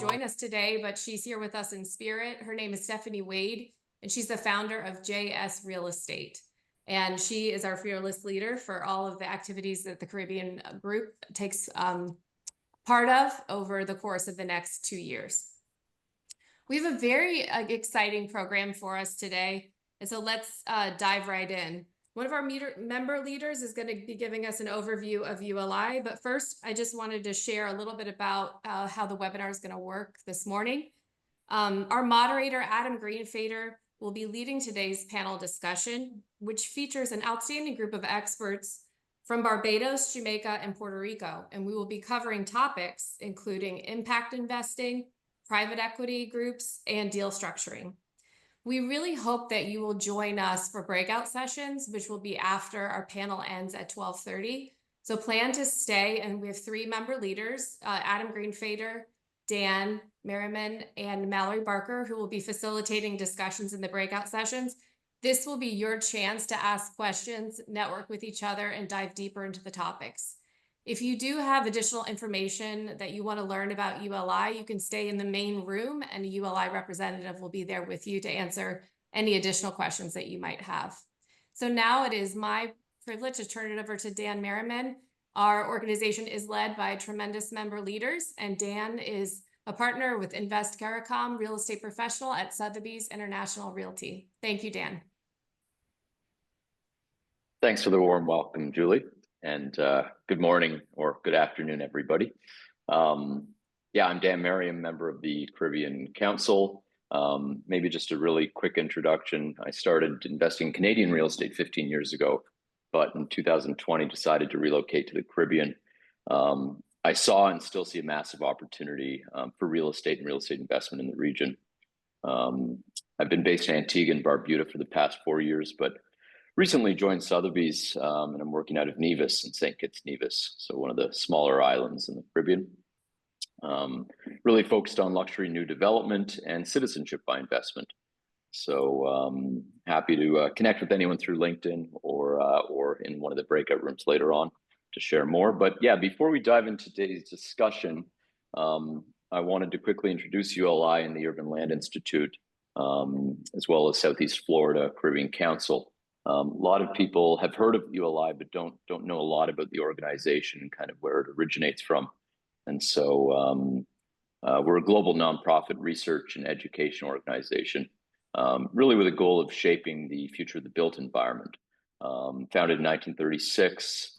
join us today, but she's here with us in spirit. Her name is Stephanie Wade, and she's the founder of JS Real Estate. And she is our fearless leader for all of the activities that the Caribbean group takes part of over the course of the next 2 years. We have a very exciting program for us today, and so let's dive right in. One of our member leaders is going to be giving us an overview of ULI, but first I just wanted to share a little bit about how the webinar is going to work this morning. Our moderator, Adam Greenfader, will be leading today's panel discussion, which features an outstanding group of experts from Barbados, Jamaica, and Puerto Rico, and we will be covering topics including impact investing, private equity groups, and deal structuring. We really hope that you will join us for breakout sessions, which will be after our panel ends at 12:30. So plan to stay, and we have 3 member leaders, Adam Greenfader, Dan Merriman, and Mallory Barker, who will be facilitating discussions in the breakout sessions. This will be your chance to ask questions, network with each other, and dive deeper into the topics. If you do have additional information that you want to learn about ULI, you can stay in the main room and a ULI representative will be there with you to answer any additional questions that you might have. So now it is my privilege to turn it over to Dan Merriman. Our organization is led by tremendous member leaders, and Dan is a partner with Invest Caricom, real estate professional at Sotheby's International Realty. Thank you, Dan. Thanks for the warm welcome, Julie. And good morning or good afternoon, everybody. I'm Dan Merriam, member of the Caribbean Council. Maybe just a really quick introduction. I started investing in Canadian real estate 15 years ago, but in 2020 decided to relocate to the Caribbean. I saw and still see a massive opportunity for real estate and real estate investment in the region. I've been based in Antigua and Barbuda for the past 4 years, but recently joined Sotheby's, and I'm working out of Nevis in St. Kitts Nevis, so one of the smaller islands in the Caribbean. Really focused on luxury new development and citizenship by investment. So happy to connect with anyone through LinkedIn or in one of the breakout rooms later on to share more. But yeah, before we dive into today's discussion, I wanted to quickly introduce ULI and the Urban Land Institute, as well as Southeast Florida Caribbean Council. A lot of people have heard of ULI, but don't know a lot about the organization and kind of where it originates from. And so we're a global nonprofit research and education organization, really with a goal of shaping the future of the built environment. Founded in 1936,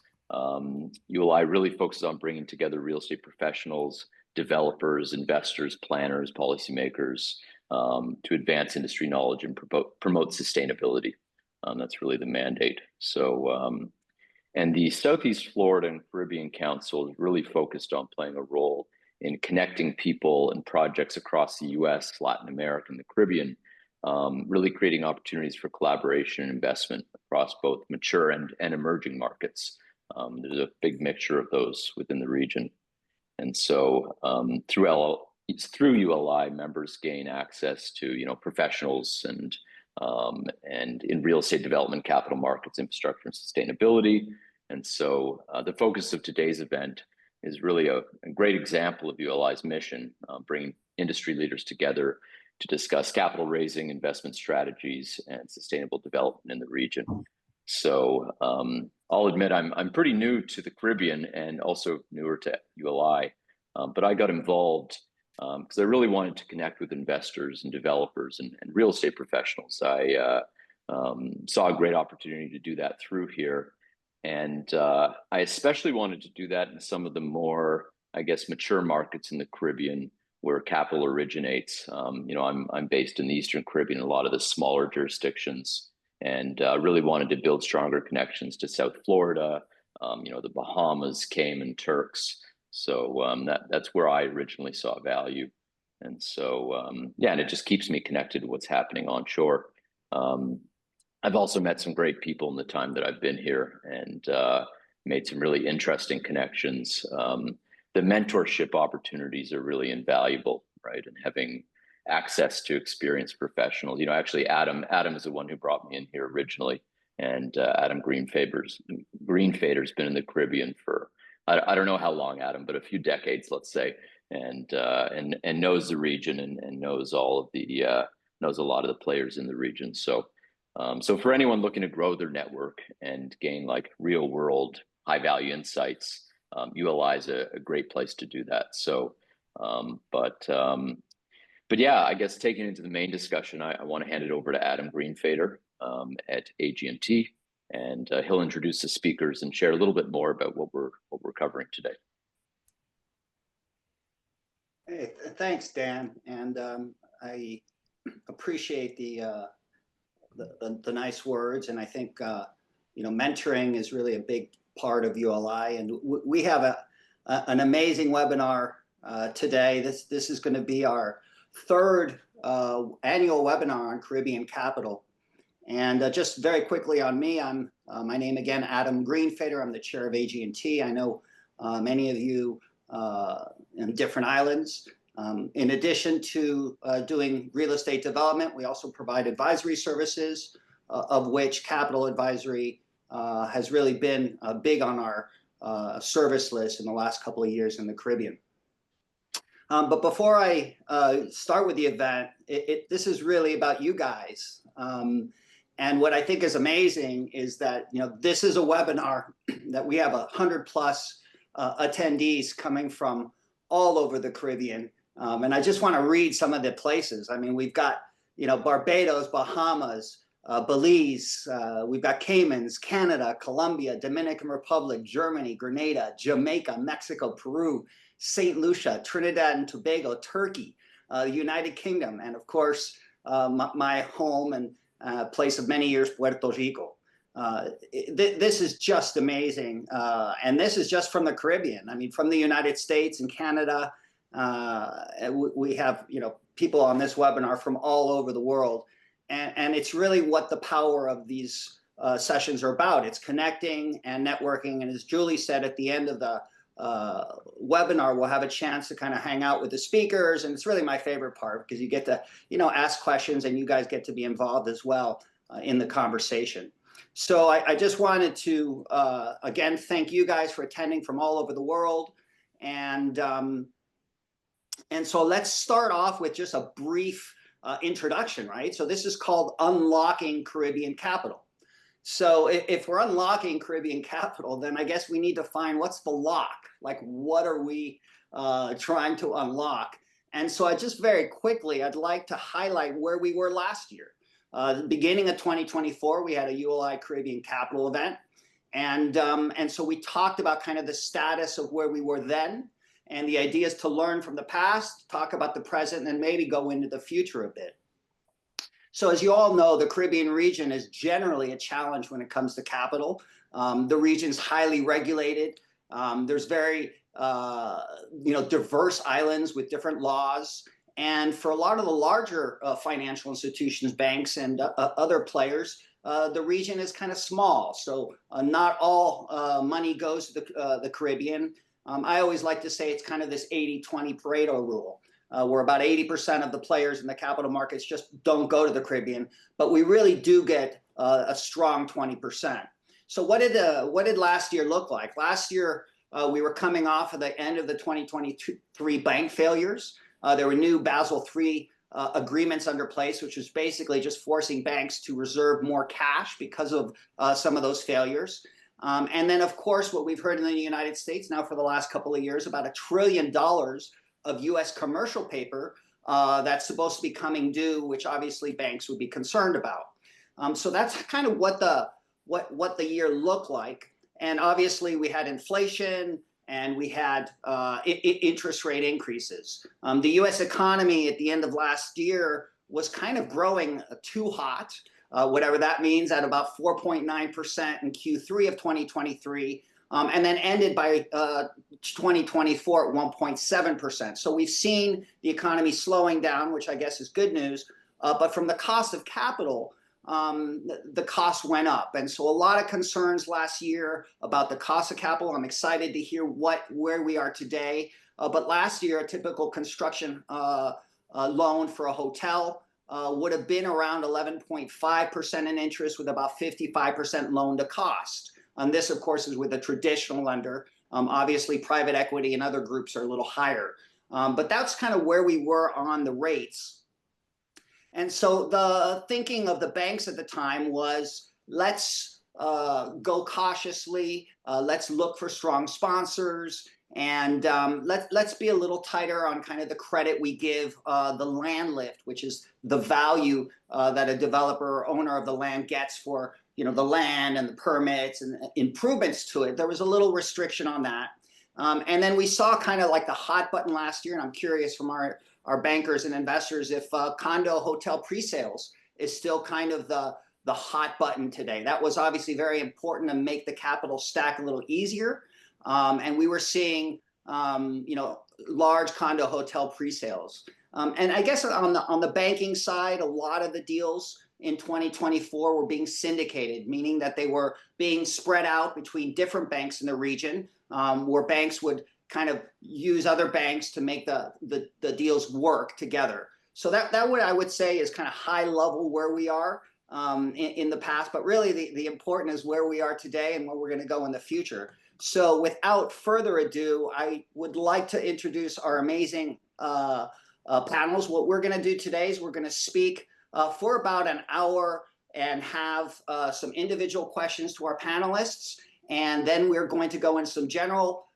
ULI really focuses on bringing together real estate professionals, developers, investors, planners, policymakers to advance industry knowledge and promote sustainability. That's really the mandate. So, and the Southeast Florida and Caribbean Council is really focused on playing a role in connecting people and projects across the US, Latin America, and the Caribbean, really creating opportunities for collaboration and investment across both mature and emerging markets. There's a big mixture of those within the region. And so through ULI, members gain access to, professionals and in real estate development, capital markets, infrastructure, and sustainability. And so the focus of today's event is really a great example of ULI's mission, bringing industry leaders together to discuss capital raising, investment strategies, and sustainable development in the region. So I'll admit I'm pretty new to the Caribbean and also newer to ULI, but I got involved because I really wanted to connect with investors and developers and real estate professionals. I saw a great opportunity to do that through here. And I especially wanted to do that in some of the more, I guess, mature markets in the Caribbean where capital originates. I'm based in the Eastern Caribbean, a lot of the smaller jurisdictions, and really wanted to build stronger connections to South Florida, the Bahamas, Cayman, Turks. So that's where I originally saw value. And so, and it just keeps me connected to what's happening onshore. I've also met some great people in the time that I've been here and made some really interesting connections. The mentorship opportunities are really invaluable, right? And having access to experienced professionals. Actually, Adam is the one who brought me in here originally. And Adam Greenfader's been in the Caribbean for, I don't know how long, Adam, but a few decades, let's say. and knows the region and knows all of the knows a lot of the players in the region. So so for anyone looking to grow their network and gain like real world high value insights, ULI is a great place to do that. So but yeah, I guess taking into the main discussion, I want to hand it over to Adam Greenfader at AG&T, and he'll introduce the speakers and share a little bit more about what we're covering today. Hey, thanks, Dan, and I appreciate the nice words, and I think mentoring is really a big part of ULI, and we have an amazing webinar today. This is going to be our third annual webinar on Caribbean Capital. And just very quickly on me, I'm my name again, Adam Greenfader. I'm the chair of AG&T. I know many of you in different islands. In addition to doing real estate development, we also provide advisory services, of which capital advisory has really been big on our service list in the last couple of years in the Caribbean. But before I start with the event, this is really about you guys. And what I think is amazing is that this is a webinar that we have 100+ attendees coming from all over the Caribbean. And I just want to read some of the places. I mean, we've got Barbados, Bahamas, Belize, we've got Caymans, Canada, Colombia, Dominican Republic, Germany, Grenada, Jamaica, Mexico, Peru, St. Lucia, Trinidad and Tobago, Turkey, the United Kingdom, and of course, my home and place of many years, Puerto Rico. This is just amazing. And this is just from the Caribbean. I mean, from the United States and Canada, we have people on this webinar from all over the world. And it's really what the power of these sessions are about. It's connecting and networking. And as Julie said, at the end of the webinar, we'll have a chance to kind of hang out with the speakers. And it's really my favorite part because you get to, ask questions and you guys get to be involved as well in the conversation. So I just wanted to, again, thank you guys for attending from all over the world. And so let's start off with just a brief introduction, right? So this is called Unlocking Caribbean Capital. So if we're unlocking Caribbean Capital, then I guess we need to find what's the lock, like what are we trying to unlock? And so I just very quickly, I'd like to highlight where we were last year. The beginning of 2024, we had a ULI Caribbean Capital event. And so we talked about kind of the status of where we were then. And the idea is to learn from the past, talk about the present, and maybe go into the future a bit. So as you all know, the Caribbean region is generally a challenge when it comes to capital. The region's highly regulated. There's very diverse islands with different laws. And for a lot of the larger financial institutions, banks, and other players, the region is kind of small. So not all money goes to the Caribbean. I always like to say it's kind of this 80-20 Pareto rule, where about 80% of the players in the capital markets just don't go to the Caribbean, but we really do get a strong 20%. So what did last year look like? Last year, we were coming off of the end of the 2023 bank failures. There were new Basel III agreements under place, which was basically just forcing banks to reserve more cash because of some of those failures. And then, of course, what we've heard in the United States now for the last couple of years, about $1 trillion of U.S. commercial paper that's supposed to be coming due, which obviously banks would be concerned about. So that's kind of what the year looked like. And obviously, we had inflation and we had interest rate increases. The U.S. economy at the end of last year was kind of growing too hot. Whatever that means, at about 4.9% in Q3 of 2023, and then ended by 2024 at 1.7%. So we've seen the economy slowing down, which I guess is good news. But from the cost of capital, the cost went up. And so a lot of concerns last year about the cost of capital. I'm excited to hear where we are today. But last year, a typical construction loan for a hotel would have been around 11.5% in interest with about 55% loan to cost. And this, of course, is with a traditional lender. Obviously, private equity and other groups are a little higher. But that's kind of where we were on the rates. And so the thinking of the banks at the time was, let's go cautiously, let's look for strong sponsors, and let's be a little tighter on kind of the credit we give the land lift, which is the value that a developer or owner of the land gets for the land and the permits and improvements to it. There was a little restriction on that. And then we saw kind of like the hot button last year, and I'm curious from our bankers and investors if condo hotel pre-sales is still kind of the hot button today. That was obviously very important to make the capital stack a little easier. And we were seeing large condo hotel pre-sales. And I guess on the banking side, a lot of the deals in 2024 were being syndicated, meaning that they were being spread out between different banks in the region, where banks would kind of use other banks to make the deals work together. So that what I would say is kind of high level where we are in the past, but really the important is where we are today and where we're going to go in the future. So without further ado, I would like to introduce our amazing panels. What we're going to do today is we're going to speak for about an hour and have some individual questions to our panelists. And then we're going to go into some general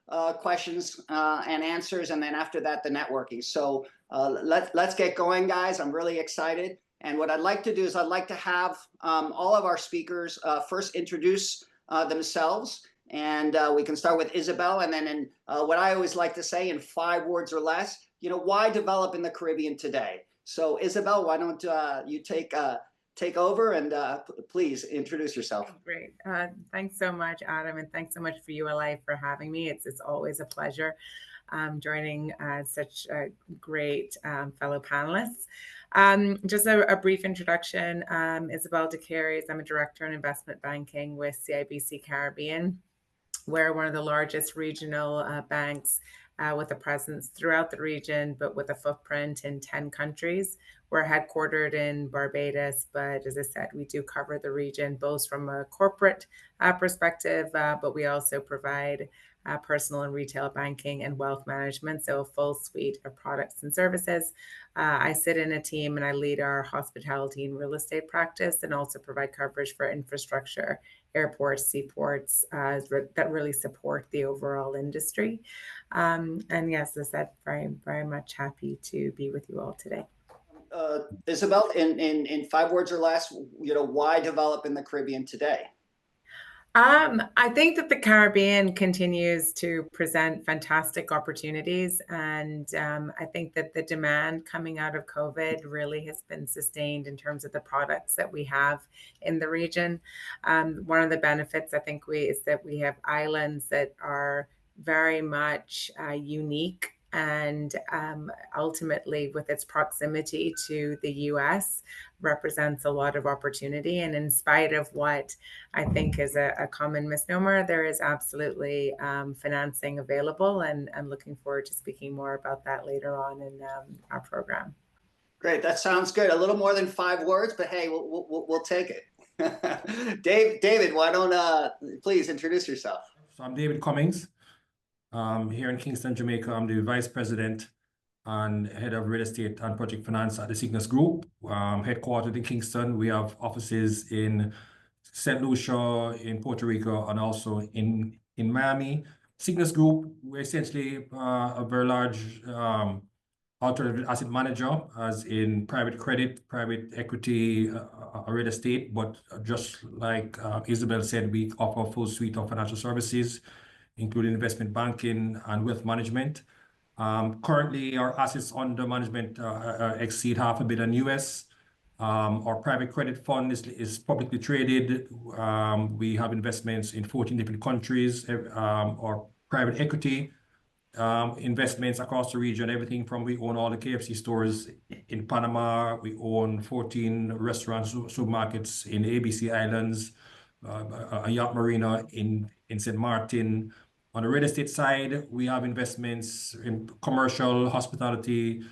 questions and answers. And then after that, the networking. So let's get going, guys. I'm really excited. And what I'd like to do is I'd like to have all of our speakers first introduce themselves. And we can start with Isabel. And then in what I always like to say in 5 words or less, why develop in the Caribbean today? So Isabel, why don't you take over and please introduce yourself. Great. Thanks so much, Adam, and thanks so much for ULI for having me. It's always a pleasure joining such great fellow panelists. Just a brief introduction. Isabel DeCarres. I'm a director in investment banking with CIBC Caribbean. We're one of the largest regional banks with a presence throughout the region, but with a footprint in 10 countries. We're headquartered in Barbados, but as I said, we do cover the region, both from a corporate perspective, but we also provide personal and retail banking and wealth management, so a full suite of products and services. I sit in a team and I lead our hospitality and real estate practice and also provide coverage for infrastructure, airports, seaports that really support the overall industry. And yes, as I said, very, very much happy to be with you all today. Isabel, in 5 words or less, why develop in the Caribbean today? I think that the Caribbean continues to present fantastic opportunities. And I think that the demand coming out of COVID really has been sustained in terms of the products that we have in the region. One of the benefits I think is that we have islands that are very much unique, and ultimately with its proximity to the US represents a lot of opportunity. And in spite of what I think is a common misnomer, there is absolutely financing available, and I'm looking forward to speaking more about that later on in our program. Great, that sounds good. A little more than 5 words, but hey, we'll take it. David, why don't please introduce yourself? So I'm David Cummings. Here in Kingston, Jamaica. I'm the Vice President and Head of Real Estate and Project Finance at the Cygnus Group. Headquartered in Kingston. We have offices in St. Lucia, in Puerto Rico, and also in Miami. Cygnus Group, we're essentially a very large alternative asset manager, as in private credit, private equity, real estate. But just like Isabel said, we offer a full suite of financial services, including investment banking and wealth management. Currently, our assets under management exceed $500 million US. Our private credit fund is publicly traded. We have investments in 14 different countries. Our private equity investments across the region, everything from we own all the KFC stores in Panama. We own 14 restaurants, supermarkets in ABC Islands, a yacht marina in St. Martin. On the real estate side, we have investments in commercial, hospitality,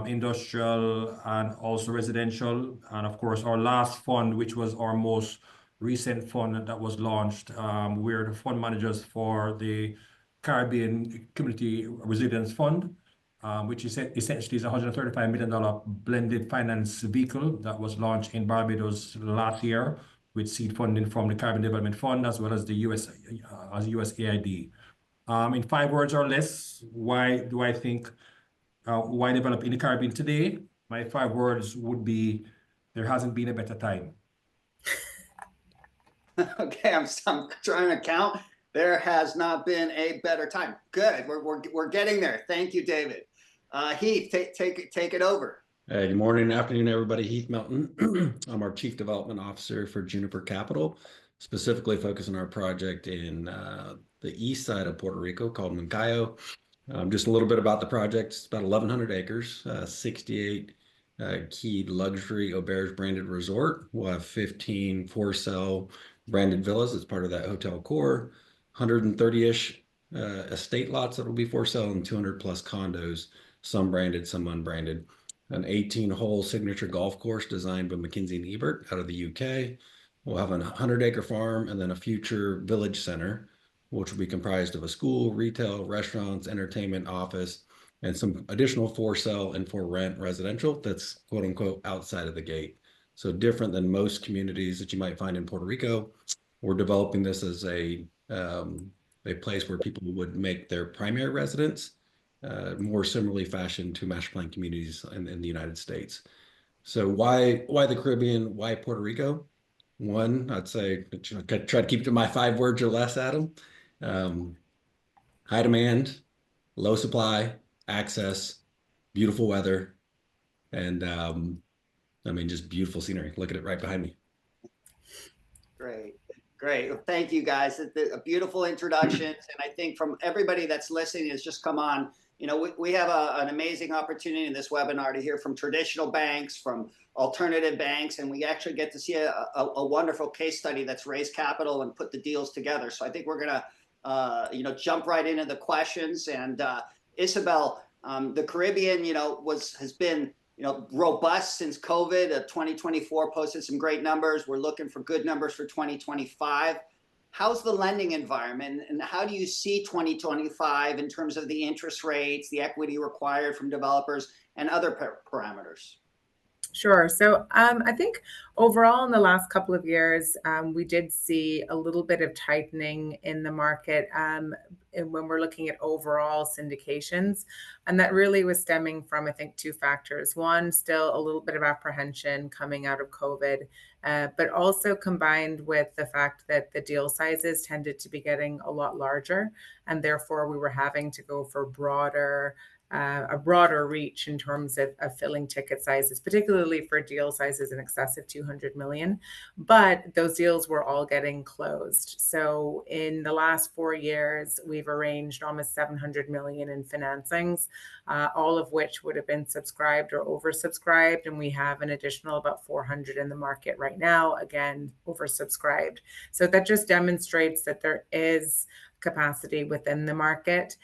industrial, and also residential. And of course, our last fund, which was our most recent fund that was launched, we're the fund managers for the Caribbean Community Resilience Fund. which is essentially is a $135 million blended finance vehicle that was launched in Barbados last year with seed funding from the Caribbean Development Fund as well as the USAID. In 5 words or less, why do I think why develop in the Caribbean today? My 5 words would be there hasn't been a better time. Okay, I'm trying to count. There has not been a better time. Good, we're getting there. Thank you, David. Heath, take it over. Hey, good morning, afternoon, everybody. Heath Melton. I'm our Chief Development Officer for Juniper Capital, specifically focused on our project in the east side of Puerto Rico called Moncayo. Just a little bit about the project. It's about 1,100 acres, 68 key luxury auberge branded resort. We'll have 15 for-sale branded villas as part of that hotel core, 130-ish estate lots that will be for sale, and 200 plus condos, some branded, some unbranded. An 18-hole signature golf course designed by McKinsey and Ebert out of the UK. We'll have a 100-acre farm and then a future village center, which will be comprised of a school, retail, restaurants, entertainment, office, and some additional for sale and for rent residential that's quote unquote outside of the gate. So different than most communities that you might find in Puerto Rico. We're developing this as a place where people would make their primary residence, more similarly fashioned to master plan communities in the United States. So why the Caribbean? Why Puerto Rico? One, I'd say try to keep it to my 5 words or less, Adam. High demand, low supply, access, beautiful weather, and I mean, just beautiful scenery. Look at it right behind me. Great. Well, thank you, guys. A beautiful introduction. And I think from everybody that's listening has just come on, you know, we have an amazing opportunity in this webinar to hear from traditional banks, from alternative banks, and we actually get to see a wonderful case study that's raised capital and put the deals together. So I think we're going to, jump right into the questions. And Isabel, the Caribbean, has been, robust since COVID. 2024 posted some great numbers. We're looking for good numbers for 2025. How's the lending environment, and how do you see 2025 in terms of the interest rates, the equity required from developers, and other parameters? Sure. So I think overall in the last couple of years, we did see a little bit of tightening in the market and when we're looking at overall syndications. And that really was stemming from, I think, 2 factors. One, still a little bit of apprehension coming out of COVID, but also combined with the fact that the deal sizes tended to be getting a lot larger. And therefore, we were having to go for a broader reach in terms of filling ticket sizes, particularly for deal sizes in excess of 200 million. But those deals were all getting closed. So in the last 4 years, we've arranged almost 700 million in financings, all of which would have been subscribed or oversubscribed. And we have an additional about 400 in the market right now, again, oversubscribed. So that just demonstrates that there is capacity within the market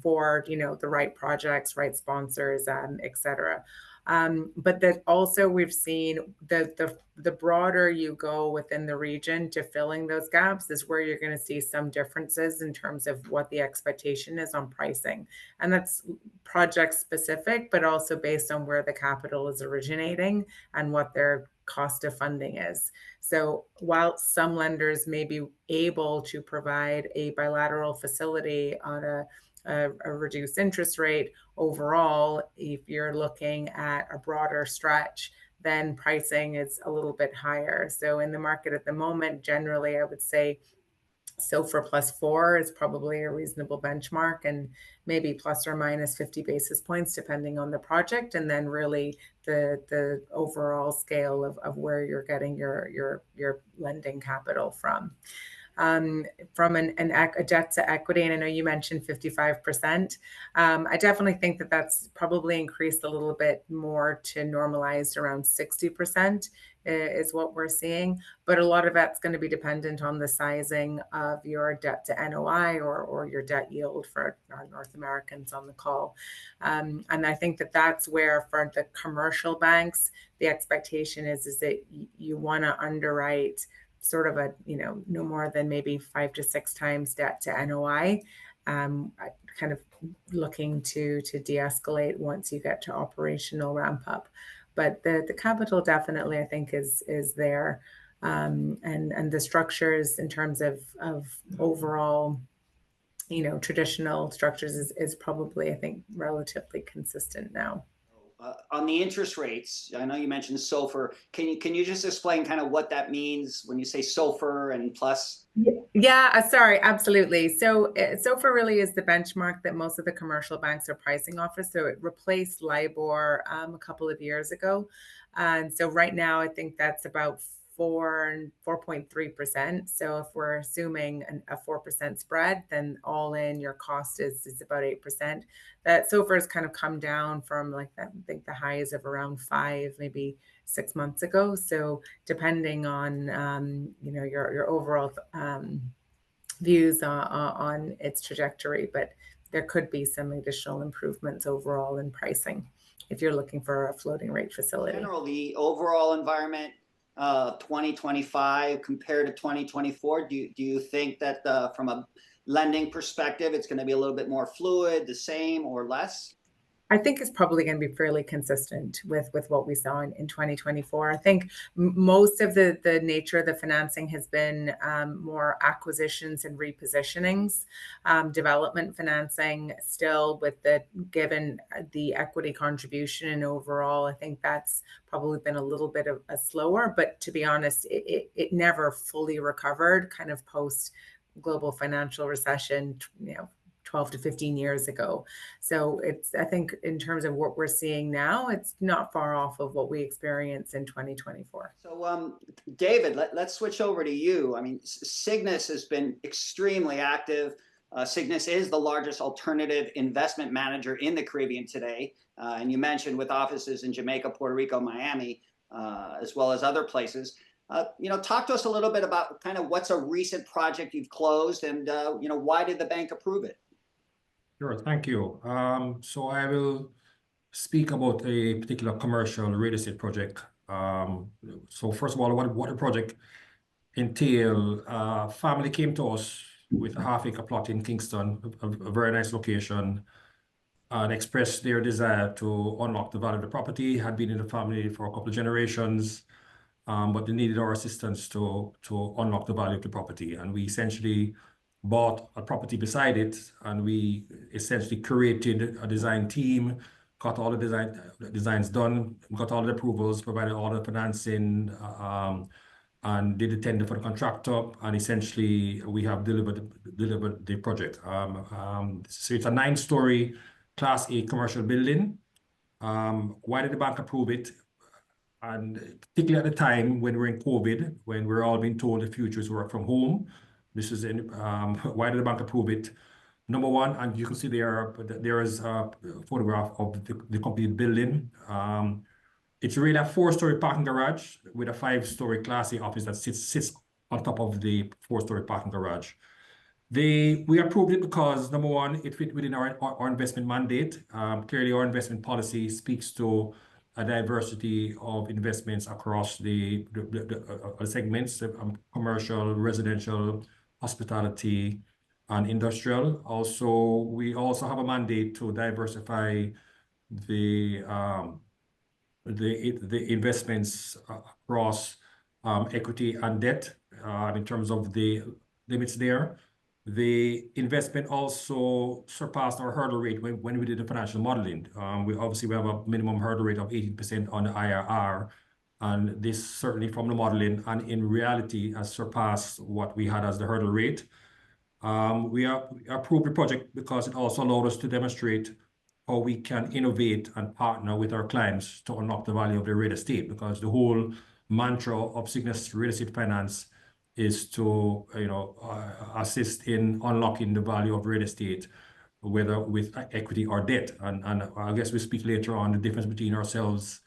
for the right projects, right sponsors, et cetera. But that also we've seen the broader you go within the region to filling those gaps is where you're going to see some differences in terms of what the expectation is on pricing. And that's project specific, but also based on where the capital is originating and what their cost of funding is. So while some lenders may be able to provide a bilateral facility on a reduced interest rate, overall, if you're looking at a broader stretch, then pricing is a little bit higher. So in the market at the moment, generally, I would say SOFR +4 is probably a reasonable benchmark, and maybe plus or minus 50 basis points, depending on the project. And then really the overall scale of where you're getting your lending capital from. From a debt to equity, and I know you mentioned 55%. I definitely think that that's probably increased a little bit more to normalized around 60% is what we're seeing. But a lot of that's going to be dependent on the sizing of your debt to NOI or your debt yield for our North Americans on the call. And I think that that's where for the commercial banks, the expectation is that you want to underwrite sort of no more than maybe 5 to 6 times debt to NOI. kind of looking to de-escalate once you get to operational ramp up. But the capital definitely, I think, is there. And the structures in terms of overall, traditional structures is probably, I think, relatively consistent now. On the interest rates, I know you mentioned SOFR. Can you just explain kind of what that means when you say SOFR and plus? Yeah, sorry, absolutely. So SOFR really is the benchmark that most of the commercial banks are pricing off of. So it replaced LIBOR a couple of years ago. And so right now, I think that's about 4.3%. So if we're assuming a 4% spread, then all in your cost is about 8%. That SOFR has kind of come down from like that, I think the highs of around 5, maybe 6 months ago. So depending on your overall views on its trajectory, but there could be some additional improvements overall in pricing if you're looking for a floating rate facility. In general, the overall environment 2025 compared to 2024, do you think that from a lending perspective it's going to be a little bit more fluid, the same, or less? I think it's probably going to be fairly consistent with what we saw in 2024. I think most of the nature of the financing has been more acquisitions and repositionings, development financing still given the equity contribution, and overall, I think that's probably been a little bit of a slower, but to be honest, it never fully recovered kind of post global financial recession, 12 to 15 years ago. So I think in terms of what we're seeing now, it's not far off of what we experienced in 2024. So David, let's switch over to you. I mean, Cygnus has been extremely active. Cygnus is the largest alternative investment manager in the Caribbean today. And you mentioned with offices in Jamaica, Puerto Rico, Miami, as well as other places. Talk to us a little bit about kind of what's a recent project you've closed, and why did the bank approve it? Sure, thank you. So I will speak about a particular commercial real estate project. So first of all, what the project entail, family came to us with a half-acre plot in Kingston, a very nice location, and expressed their desire to unlock the value of the property. Had been in the family for a couple of generations, but they needed our assistance to unlock the value of the property. And we essentially bought a property beside it, and we essentially created a design team, got all the designs done, got all the approvals, provided all the financing, and did the tender for the contractor, and essentially we have delivered the project. So it's a 9-story Class A commercial building. Why did the bank approve it? And particularly at the time when we're in COVID, when we're all being told the future is work from home, this is why did the bank approve it? Number one, and you can see there is a photograph of the complete building. It's really a 4-story parking garage with a 5-story Class A office that sits on top of the 4-story parking garage. We approved it because, number one, it fit within our investment mandate. Clearly, our investment policy speaks to a diversity of investments across the segments, commercial, residential, hospitality, and industrial. Also, we also have a mandate to diversify the investments across equity and debt in terms of the limits there. The investment also surpassed our hurdle rate when we did the financial modeling. We have a minimum hurdle rate of 18% on the IRR, and this certainly from the modeling and in reality has surpassed what we had as the hurdle rate. We approved the project because it also allowed us to demonstrate how we can innovate and partner with our clients to unlock the value of their real estate, because the whole mantra of Cygnus Real Estate Finance is to assist in unlocking the value of real estate, whether with equity or debt. And I guess we speak later on the difference between ourselves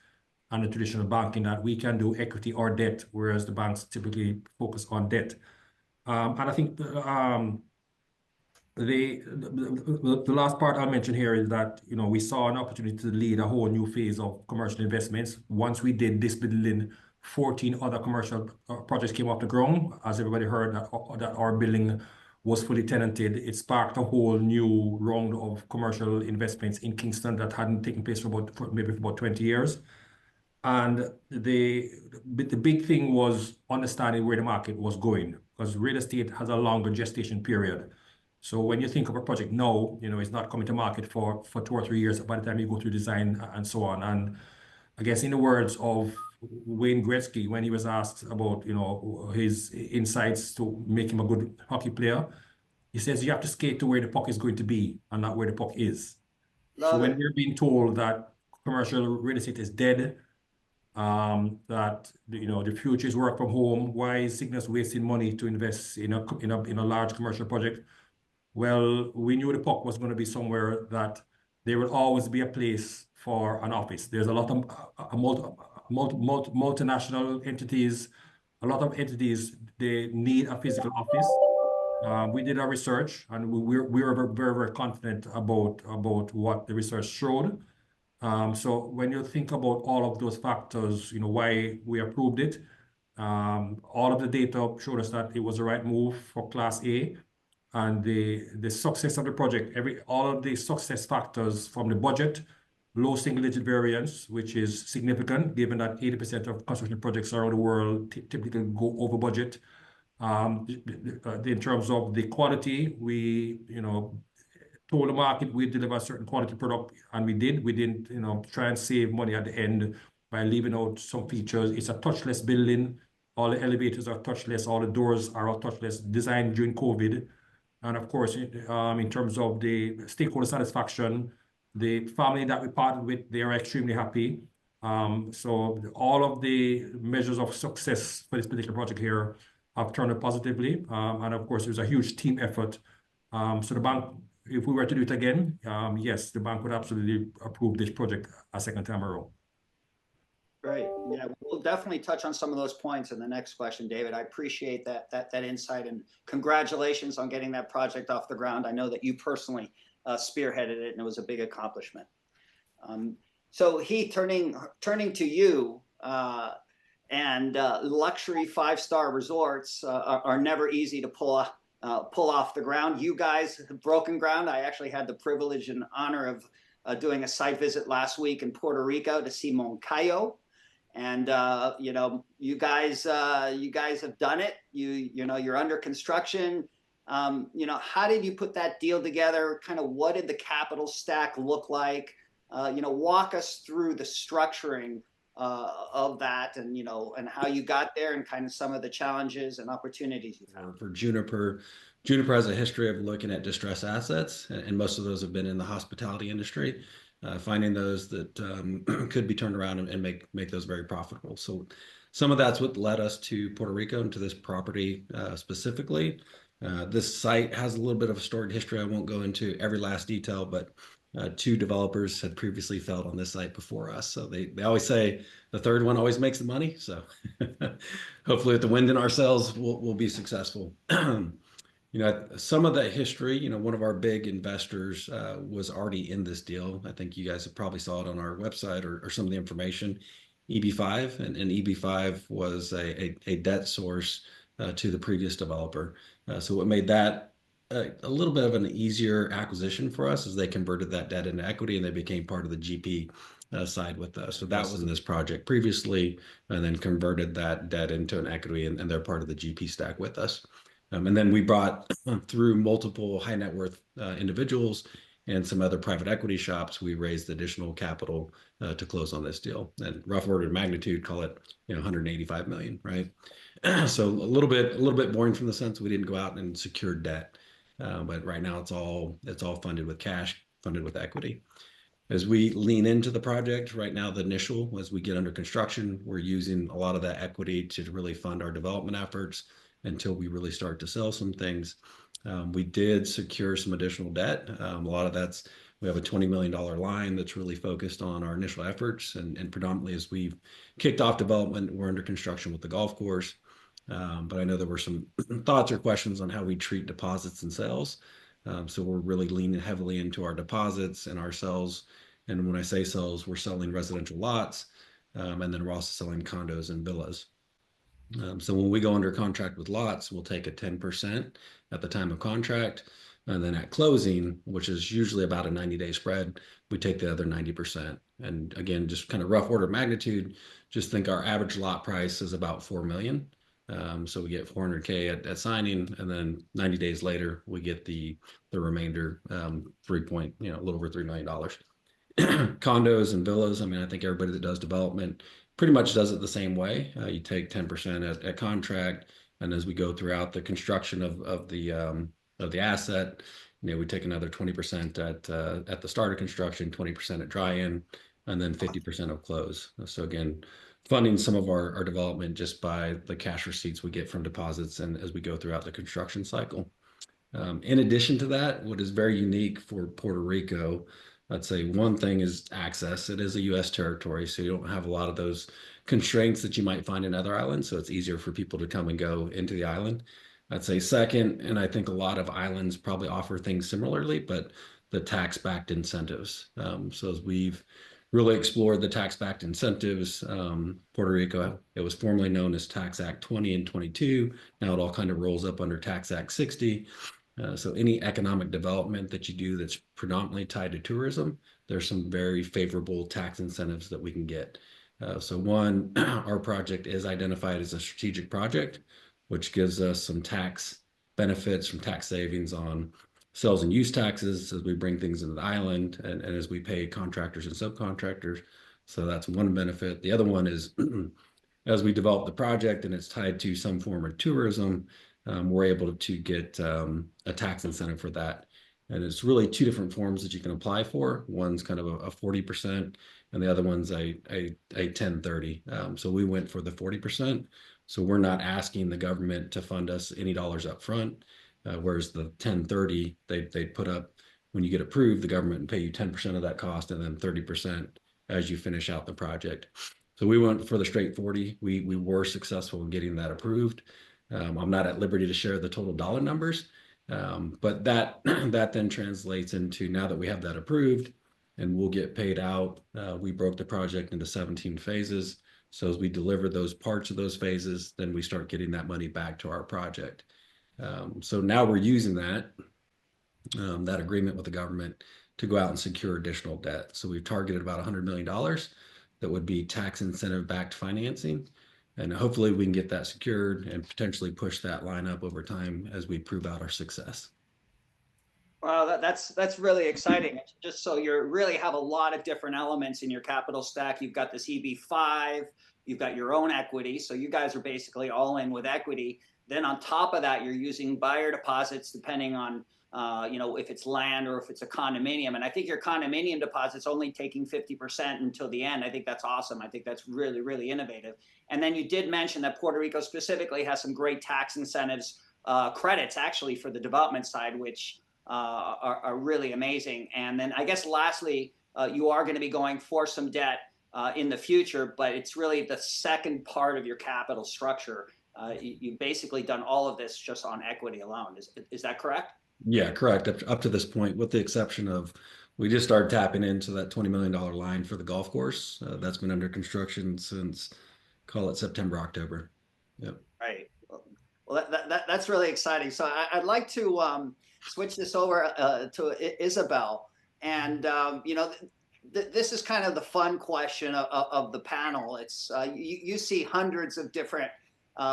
and the traditional banking, that we can do equity or debt, whereas the banks typically focus on debt. And I think the last part I'll mention here is that we saw an opportunity to lead a whole new phase of commercial investments. Once we did this building, 14 other commercial projects came off the ground. As everybody heard, that our building was fully tenanted. It sparked a whole new round of commercial investments in Kingston that hadn't taken place for maybe about 20 years. And the big thing was understanding where the market was going, because real estate has a longer gestation period. So when you think of a project now, it's not coming to market for 2 or 3 years by the time you go through design and so on. And I guess in the words of Wayne Gretzky, when he was asked about, his insights to make him a good hockey player, he says you have to skate to where the puck is going to be and not where the puck is. So when we're being told that commercial real estate is dead, that the future is work from home, why is Cygnus wasting money to invest in a large commercial project? Well, we knew the puck was going to be somewhere that there will always be a place for an office. There's a lot of multinational entities, a lot of entities, they need a physical office. We did our research, and we were very, very confident about what the research showed. So when you think about all of those factors, why we approved it, all of the data showed us that it was the right move for Class A. And the success of the project, all of the success factors from the budget, low single-digit variance, which is significant given that 80% of construction projects around the world typically go over budget. In terms of the quality, we told the market we deliver a certain quality product, and we did. We didn't try and save money at the end by leaving out some features. It's a touchless building. All the elevators are touchless. All the doors are all touchless, designed during COVID. And of course, in terms of the stakeholder satisfaction, the family that we partnered with, they are extremely happy. So all of the measures of success for this particular project here have turned out positively. And of course, it was a huge team effort. So the bank, if we were to do it again, yes, the bank would absolutely approve this project a second time around. Great. Yeah, we'll definitely touch on some of those points in the next question, David. I appreciate that insight, and congratulations on getting that project off the ground. I know that you personally spearheaded it, and it was a big accomplishment. So Heath, turning to you, and luxury 5-star resorts are never easy to pull off the ground. You guys have broken ground. I actually had the privilege and honor of doing a site visit last week in Puerto Rico to see Moncayo. And you guys have done it. You're under construction. How did you put that deal together? Kind of what did the capital stack look like? Walk us through the structuring of that, and how you got there, and kind of some of the challenges and opportunities you found. For Juniper has a history of looking at distressed assets, and most of those have been in the hospitality industry. Finding those that could be turned around and make those very profitable. So some of that's what led us to Puerto Rico and to this property specifically. This site has a little bit of a storied history. I won't go into every last detail, but 2 developers had previously failed on this site before us. So they always say the third one always makes the money. So hopefully with the wind in our sails, we'll be successful. Some of that history, one of our big investors was already in this deal. I think you guys have probably saw it on our website or some of the information, EB5, and EB5 was a debt source to the previous developer. So what made that a little bit of an easier acquisition for us is they converted that debt into equity, and they became part of the GP side with us. So that was in this project previously, and then converted that debt into an equity, and they're part of the GP stack with us. And then we brought through multiple high net worth individuals and some other private equity shops. We raised additional capital to close on this deal. And rough order of magnitude, call it 185 million, right? So a little bit boring from the sense we didn't go out and secure debt, but right now it's all funded with cash, funded with equity. As we lean into the project right now, the initial, as we get under construction, we're using a lot of that equity to really fund our development efforts until we really start to sell some things. We did secure some additional debt. A lot of that's, we have a $20 million line that's really focused on our initial efforts, and predominantly as we've kicked off development, we're under construction with the golf course. But I know there were some thoughts or questions on how we treat deposits and sales. So we're really leaning heavily into our deposits and our sales. And when I say sales, we're selling residential lots, and then we're also selling condos and villas. So when we go under contract with lots, we'll take a 10% at the time of contract. And then at closing, which is usually about a 90-day spread, we take the other 90%. And again, just kind of rough order of magnitude, just think our average lot price is about 4 million. So we get 400K at signing, and then 90 days later, we get the remainder, a little over $3 million. Condos and villas, I mean, I think everybody that does development pretty much does it the same way. You take 10% at contract, and as we go throughout the construction of the asset, we take another 20% at the start of construction, 20% at dry-in, and then 50% of close. So again, funding some of our development just by the cash receipts we get from deposits and as we go throughout the construction cycle. In addition to that, what is very unique for Puerto Rico, I'd say one thing is access. It is a U.S. territory, so you don't have a lot of those constraints that you might find in other islands, so it's easier for people to come and go into the island. I'd say second, and I think a lot of islands probably offer things similarly, but the tax-backed incentives. So as we've really explored the tax-backed incentives, Puerto Rico, it was formerly known as Tax Act 20 and 22. Now it all kind of rolls up under Tax Act 60. So any economic development that you do that's predominantly tied to tourism, there's some very favorable tax incentives that we can get. So one, our project is identified as a strategic project, which gives us some tax benefits from tax savings on sales and use taxes as we bring things into the island and as we pay contractors and subcontractors. So that's one benefit. The other one is as we develop the project and it's tied to some form of tourism, we're able to get a tax incentive for that. And it's really two different forms that you can apply for. One's kind of a 40% and the other one's a 1030. So we went for the 40%. So we're not asking the government to fund us any dollars up front, whereas the 1030, they put up, when you get approved, the government will pay you 10% of that cost and then 30% as you finish out the project. So we went for the straight 40. We were successful in getting that approved. I'm not at liberty to share the total dollar numbers, but that then translates into, now that we have that approved and we'll get paid out, we broke the project into 17 phases. So as we deliver those parts of those phases, then we start getting that money back to our project. So now we're using that agreement with the government to go out and secure additional debt. So we've targeted about $100 million that would be tax incentive backed financing. And hopefully we can get that secured and potentially push that line up over time as we prove out our success. Wow, that's really exciting. Just so you really have a lot of different elements in your capital stack. You've got this EB5, you've got your own equity. So you guys are basically all in with equity. Then on top of that, you're using buyer deposits depending on if it's land or if it's a condominium. And I think your condominium deposit's only taking 50% until the end. I think that's awesome. I think that's really, really innovative. And then you did mention that Puerto Rico specifically has some great tax incentives, credits actually for the development side, which are really amazing. And then I guess lastly, you are going to be going for some debt in the future, but it's really the second part of your capital structure. You've basically done all of this just on equity alone. Is that correct? Yeah, correct. Up to this point, with the exception of, we just started tapping into that $20 million line for the golf course. That's been under construction since, call it September, October. Yep. Right. Well, that's really exciting. So I'd like to switch this over to Isabel. And, this is kind of the fun question of the panel. It's you see hundreds of different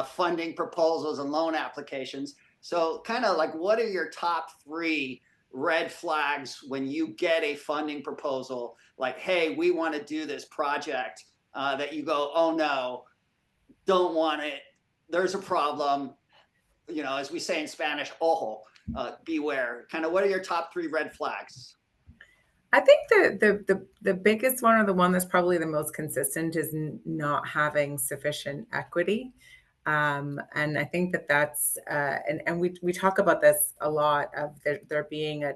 funding proposals and loan applications. So kind of like, what are your top 3 red flags when you get a funding proposal? Like, hey, we want to do this project, that you go, oh no, don't want it. There's a problem. As we say in Spanish, ojo, beware. Kind of, what are your top 3 red flags? I think the biggest one, or the one that's probably the most consistent, is not having sufficient equity. And I think that's and we talk about this a lot, of there being a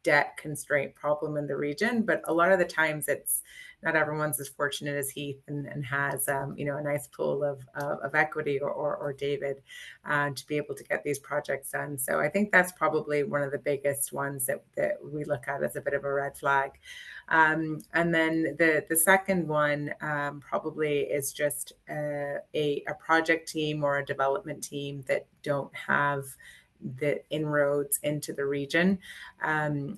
debt constraint problem in the region, but a lot of the times it's not everyone's as fortunate as Heath and has a nice pool of equity or David to be able to get these projects done. So I think that's probably one of the biggest ones that we look at as a bit of a red flag. And then the second one probably is just a project team or a development team that don't have the inroads into the region. And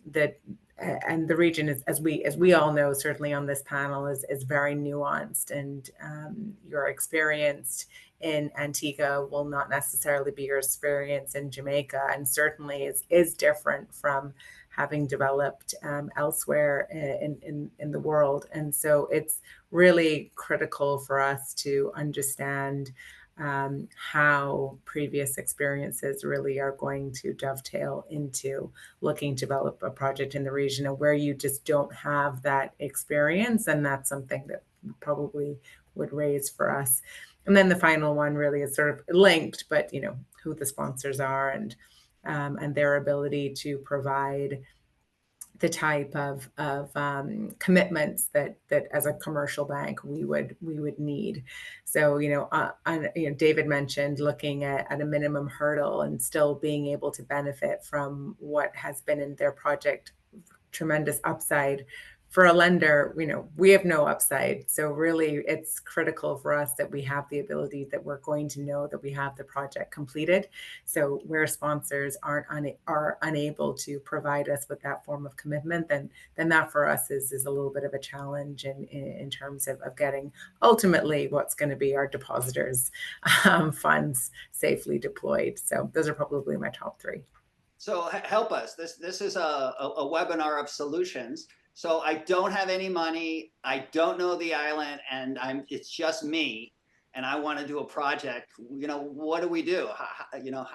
the region is, as we all know, certainly on this panel, is very nuanced, and your experience in Antigua will not necessarily be your experience in Jamaica, and certainly is different from having developed elsewhere in the world. And so it's really critical for us to understand how previous experiences really are going to dovetail into looking to develop a project in the region, and where you just don't have that experience. And that's something that probably would raise for us. And then the final one really is sort of linked, but who the sponsors are and their ability to provide the type of commitments that as a commercial bank we would need. So David mentioned looking at a minimum hurdle and still being able to benefit from what has been in their project tremendous upside. For a lender, we have no upside. So really it's critical for us that we have the ability that we're going to know that we have the project completed. So where sponsors are unable to provide us with that form of commitment, then that for us is a little bit of a challenge in terms of getting ultimately what's going to be our depositors' funds safely deployed. So those are probably my top three. So help us. This is a webinar of solutions. So I don't have any money, I don't know the island, and it's just me, and I want to do a project. What do we do?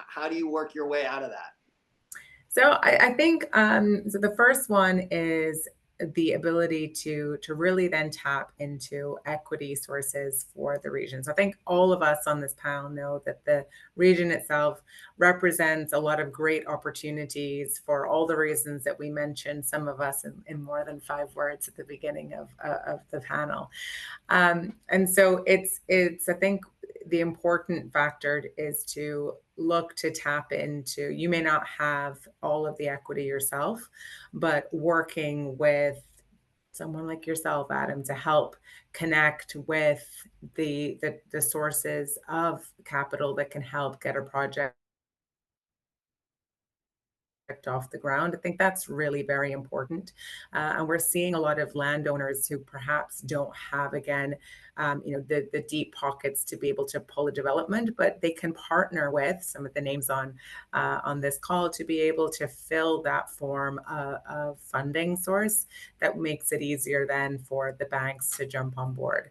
How do you work your way out of that? So I think so the first one is the ability to really then tap into equity sources for the region. So I think all of us on this panel know that the region itself represents a lot of great opportunities for all the reasons that we mentioned, some of us in more than 5 words at the beginning of the panel. And so it's I think the important factor is to look to tap into, you may not have all of the equity yourself, but working with someone like yourself, Adam, to help connect with the sources of capital that can help get a project off the ground. I think that's really very important. And we're seeing a lot of landowners who perhaps don't have, again, the deep pockets to be able to pull a development, but they can partner with some of the names on this call to be able to fill that form of funding source that makes it easier then for the banks to jump on board.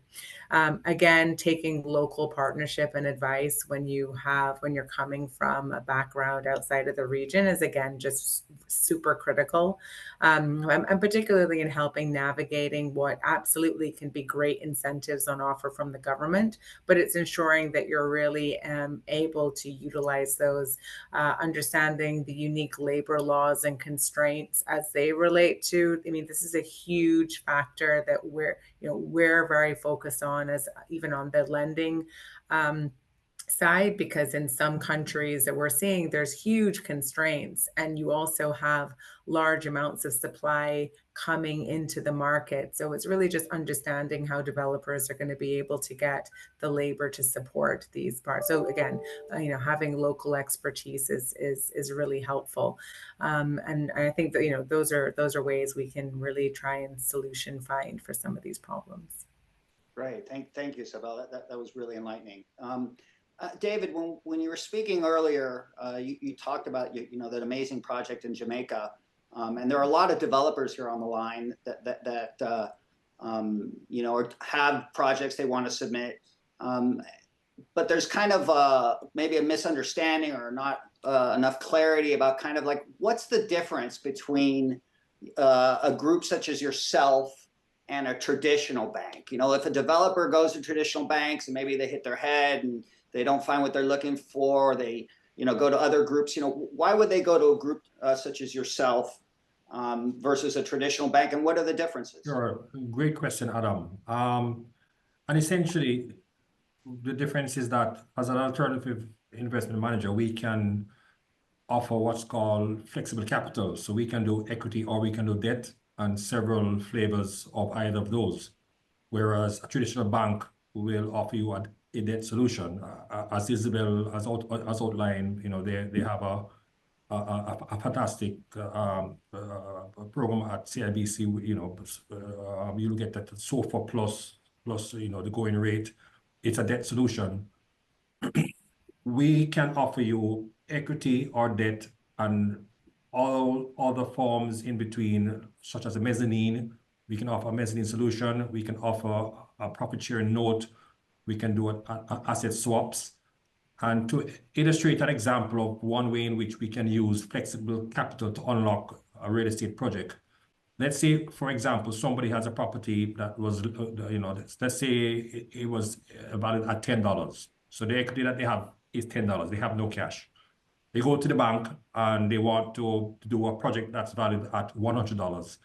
Again, taking local partnership and advice when you're coming from a background outside of the region is, again, just super critical, and particularly in helping navigating what absolutely can be great incentives on offer from the government, but it's ensuring that you're really able to utilize those, understanding the unique labor laws and constraints as they relate to, this is a huge factor that we're very focused on, as even on the lending side, because in some countries that we're seeing, there's huge constraints, and you also have large amounts of supply coming into the market. So it's really just understanding how developers are going to be able to get the labor to support these parts. So again, having local expertise is really helpful, and I think that those are ways we can really try and solution find for some of these problems. Great, thank you, Isabel. That was really enlightening. David, when you were speaking earlier, you talked about that amazing project in Jamaica, and there are a lot of developers here on the line that have projects they want to submit, but there's kind of maybe a misunderstanding or not enough clarity about kind of like what's the difference between a group such as yourself and a traditional bank. If a developer goes to traditional banks and maybe they hit their head and they don't find what they're looking for, or they go to other groups, why would they go to a group such as yourself versus a traditional bank, and what are the differences? Sure, great question, Adam. And essentially, the difference is that as an alternative investment manager, we can offer what's called flexible capital. So we can do equity or we can do debt and several flavors of either of those. Whereas a traditional bank will offer you a debt solution. As Isabel has outlined, they have a fantastic program at CIBC. You look at that SOFR plus the going rate. It's a debt solution. We can offer you equity or debt and all other forms in between, such as a mezzanine. We can offer a mezzanine solution. We can offer a profit sharing note. We can do asset swaps. And to illustrate an example of one way in which we can use flexible capital to unlock a real estate project. Let's say, for example, somebody has a property that was, let's say it was valued at $10. So the equity that they have is $10. They have no cash. They go to the bank and they want to do a project that's valued at $100.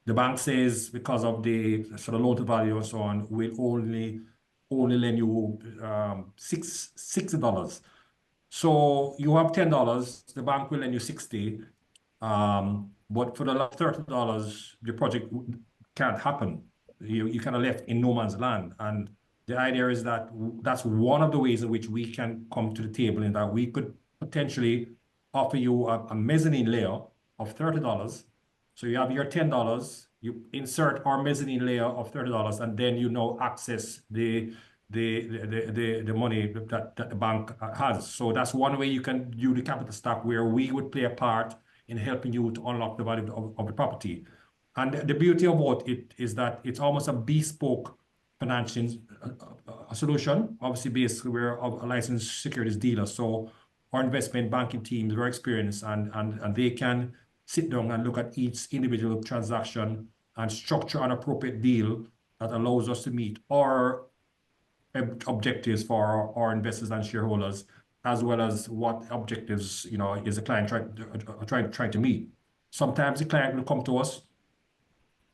The bank says, because of the sort of loan to value and so on, we'll only lend you $60. So you have $10, the bank will lend you $60. But for the last $30, the project can't happen. You kind of left in no man's land. And the idea is that that's one of the ways in which we can come to the table, in that we could potentially offer you a mezzanine layer of $30. So you have your $10, you insert our mezzanine layer of $30, and then you now access the money that the bank has. So that's one way you can do the capital stack, where we would play a part in helping you to unlock the value of the property. And the beauty about it is that it's almost a bespoke financing solution, obviously based, we're a licensed securities dealer. So our investment banking team is very experienced, and they can sit down and look at each individual transaction and structure an appropriate deal that allows us to meet our objectives for our investors and shareholders, as well as what objectives is the client trying to meet. Sometimes the client will come to us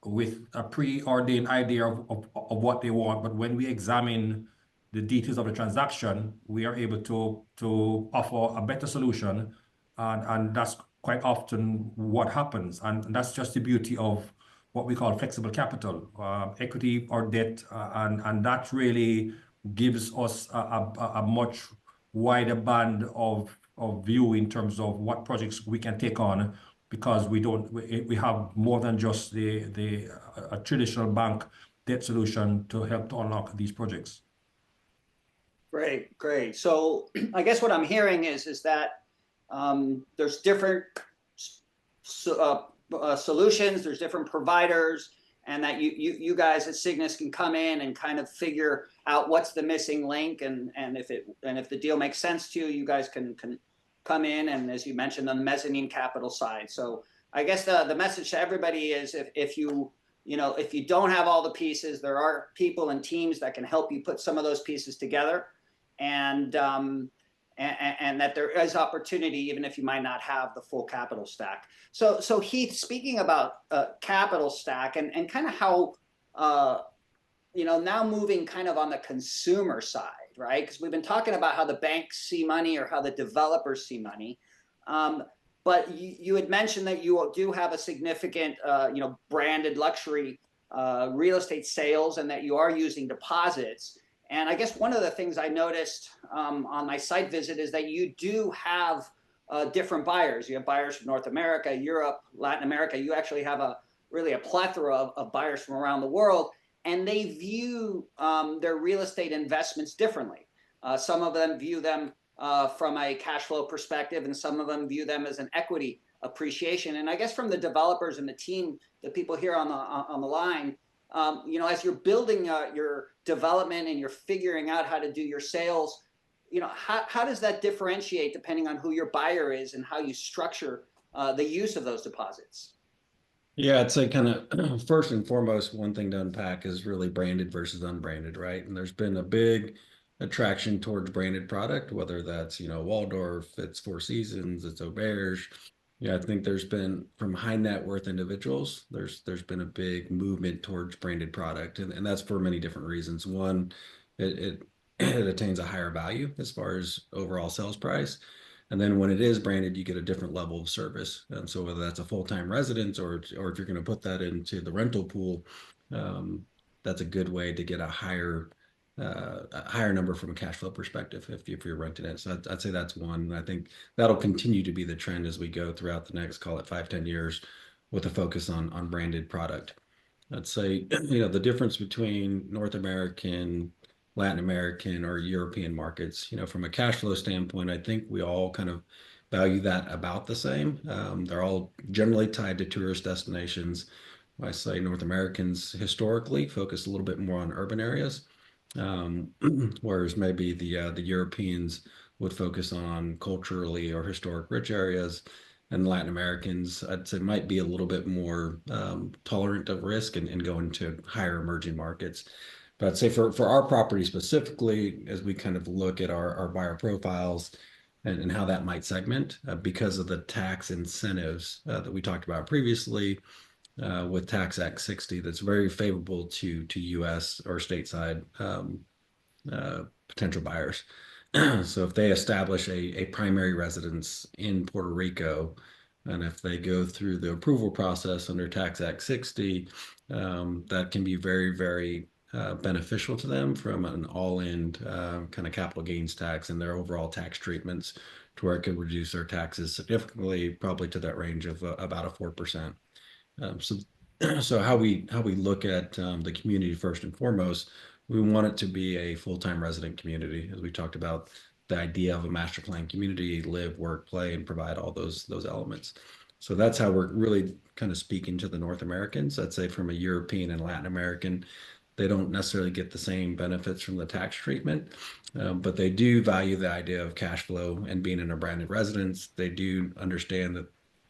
with a preordained idea of what they want, but when we examine the details of the transaction, we are able to offer a better solution, and that's quite often what happens. And that's just the beauty of what we call flexible capital, equity or debt, and that really gives us a much wider band of view in terms of what projects we can take on, because we have more than just a traditional bank debt solution to help to unlock these projects. Great. So I guess what I'm hearing is that there's different solutions, there's different providers, and that you guys at Cygnus can come in and kind of figure out what's the missing link, and if the deal makes sense to you, you guys can come in, and as you mentioned, on the mezzanine capital side. So I guess the message to everybody is, if you don't have all the pieces, there are people and teams that can help you put some of those pieces together, and that there is opportunity even if you might not have the full capital stack. So Heath, speaking about capital stack and kind of how now moving kind of on the consumer side, right? Because we've been talking about how the banks see money or how the developers see money, but you had mentioned that you do have a significant branded luxury real estate sales, and that you are using deposits. And I guess one of the things I noticed on my site visit is that you do have different buyers. You have buyers from North America, Europe, Latin America. You actually have really a plethora of buyers from around the world, and they view their real estate investments differently. Some of them view them from a cash flow perspective, and some of them view them as an equity appreciation. And I guess from the developers and the team, the people here on the line, as you're building your development and you're figuring out how to do your sales, how does that differentiate depending on who your buyer is and how you structure the use of those deposits? Yeah, I'd say kind of first and foremost, one thing to unpack is really branded versus unbranded, right? And there's been a big attraction towards branded product, whether that's, Waldorf, it's Four Seasons, it's Auberge, Yeah, I think there's been from high net worth individuals, there's been a big movement towards branded product, and that's for many different reasons. One, it it attains a higher value as far as overall sales price. And then when it is branded, you get a different level of service. And so whether that's a full-time residence or if you're going to put that into the rental pool, that's a good way to get a higher number from a cash flow perspective if you're renting it. So I'd say that's one. And I think that'll continue to be the trend as we go throughout the next, call it 5-10 years, with a focus on branded product. I'd say, the difference between North American, Latin American, or European markets, from a cash flow standpoint, I think we all kind of value that about the same. They're all generally tied to tourist destinations. I say North Americans historically focus a little bit more on urban areas, whereas maybe the Europeans would focus on culturally or historic rich areas, and Latin Americans, I'd say, might be a little bit more tolerant of risk and go into higher emerging markets. But I'd say for our property specifically, as we kind of look at our buyer profiles and how that might segment, because of the tax incentives that we talked about previously, with Tax Act 60, that's very favorable to U.S. or stateside potential buyers. So if they establish a primary residence in Puerto Rico, and if they go through the approval process under Tax Act 60, that can be very, very beneficial to them from an all-in kind of capital gains tax and their overall tax treatments, to where it could reduce their taxes significantly, probably to that range of about a 4%. So how we look at the community first and foremost, we want it to be a full-time resident community, as we talked about the idea of a master plan community: live, work, play, and provide all those elements. So that's how we're really kind of speaking to the North Americans. I'd say from a European and Latin American, they don't necessarily get the same benefits from the tax treatment, but they do value the idea of cash flow and being in a branded residence. They do understand that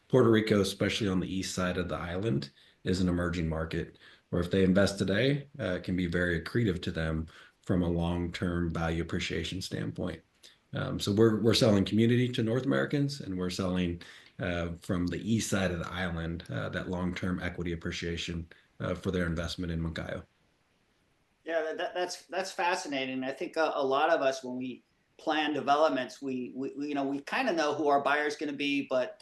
Puerto Rico, especially on the east side of the island, is an emerging market where if they invest today, it can be very accretive to them from a long-term value appreciation standpoint. So we're selling community to North Americans, and we're selling from the east side of the island that long-term equity appreciation for their investment in Moncayo. Yeah, that's fascinating. I think a lot of us, when we plan developments, we kind of know who our buyer is going to be, but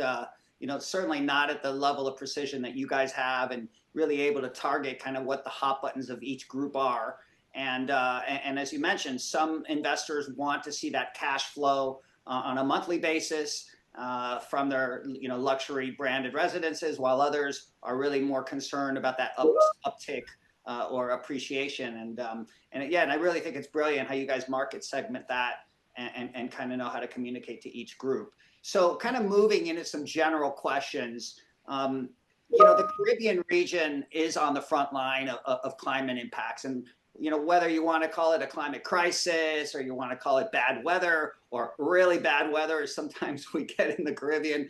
certainly not at the level of precision that you guys have, and really able to target kind of what the hot buttons of each group are. And as you mentioned, some investors want to see that cash flow on a monthly basis from their luxury branded residences, while others are really more concerned about that uptick or appreciation. And I really think it's brilliant how you guys market segment that and kind of know how to communicate to each group. So kind of moving into some general questions, the Caribbean region is on the front line of climate impacts. And, whether you want to call it a climate crisis, or you want to call it bad weather, or really bad weather, as sometimes we get in the Caribbean,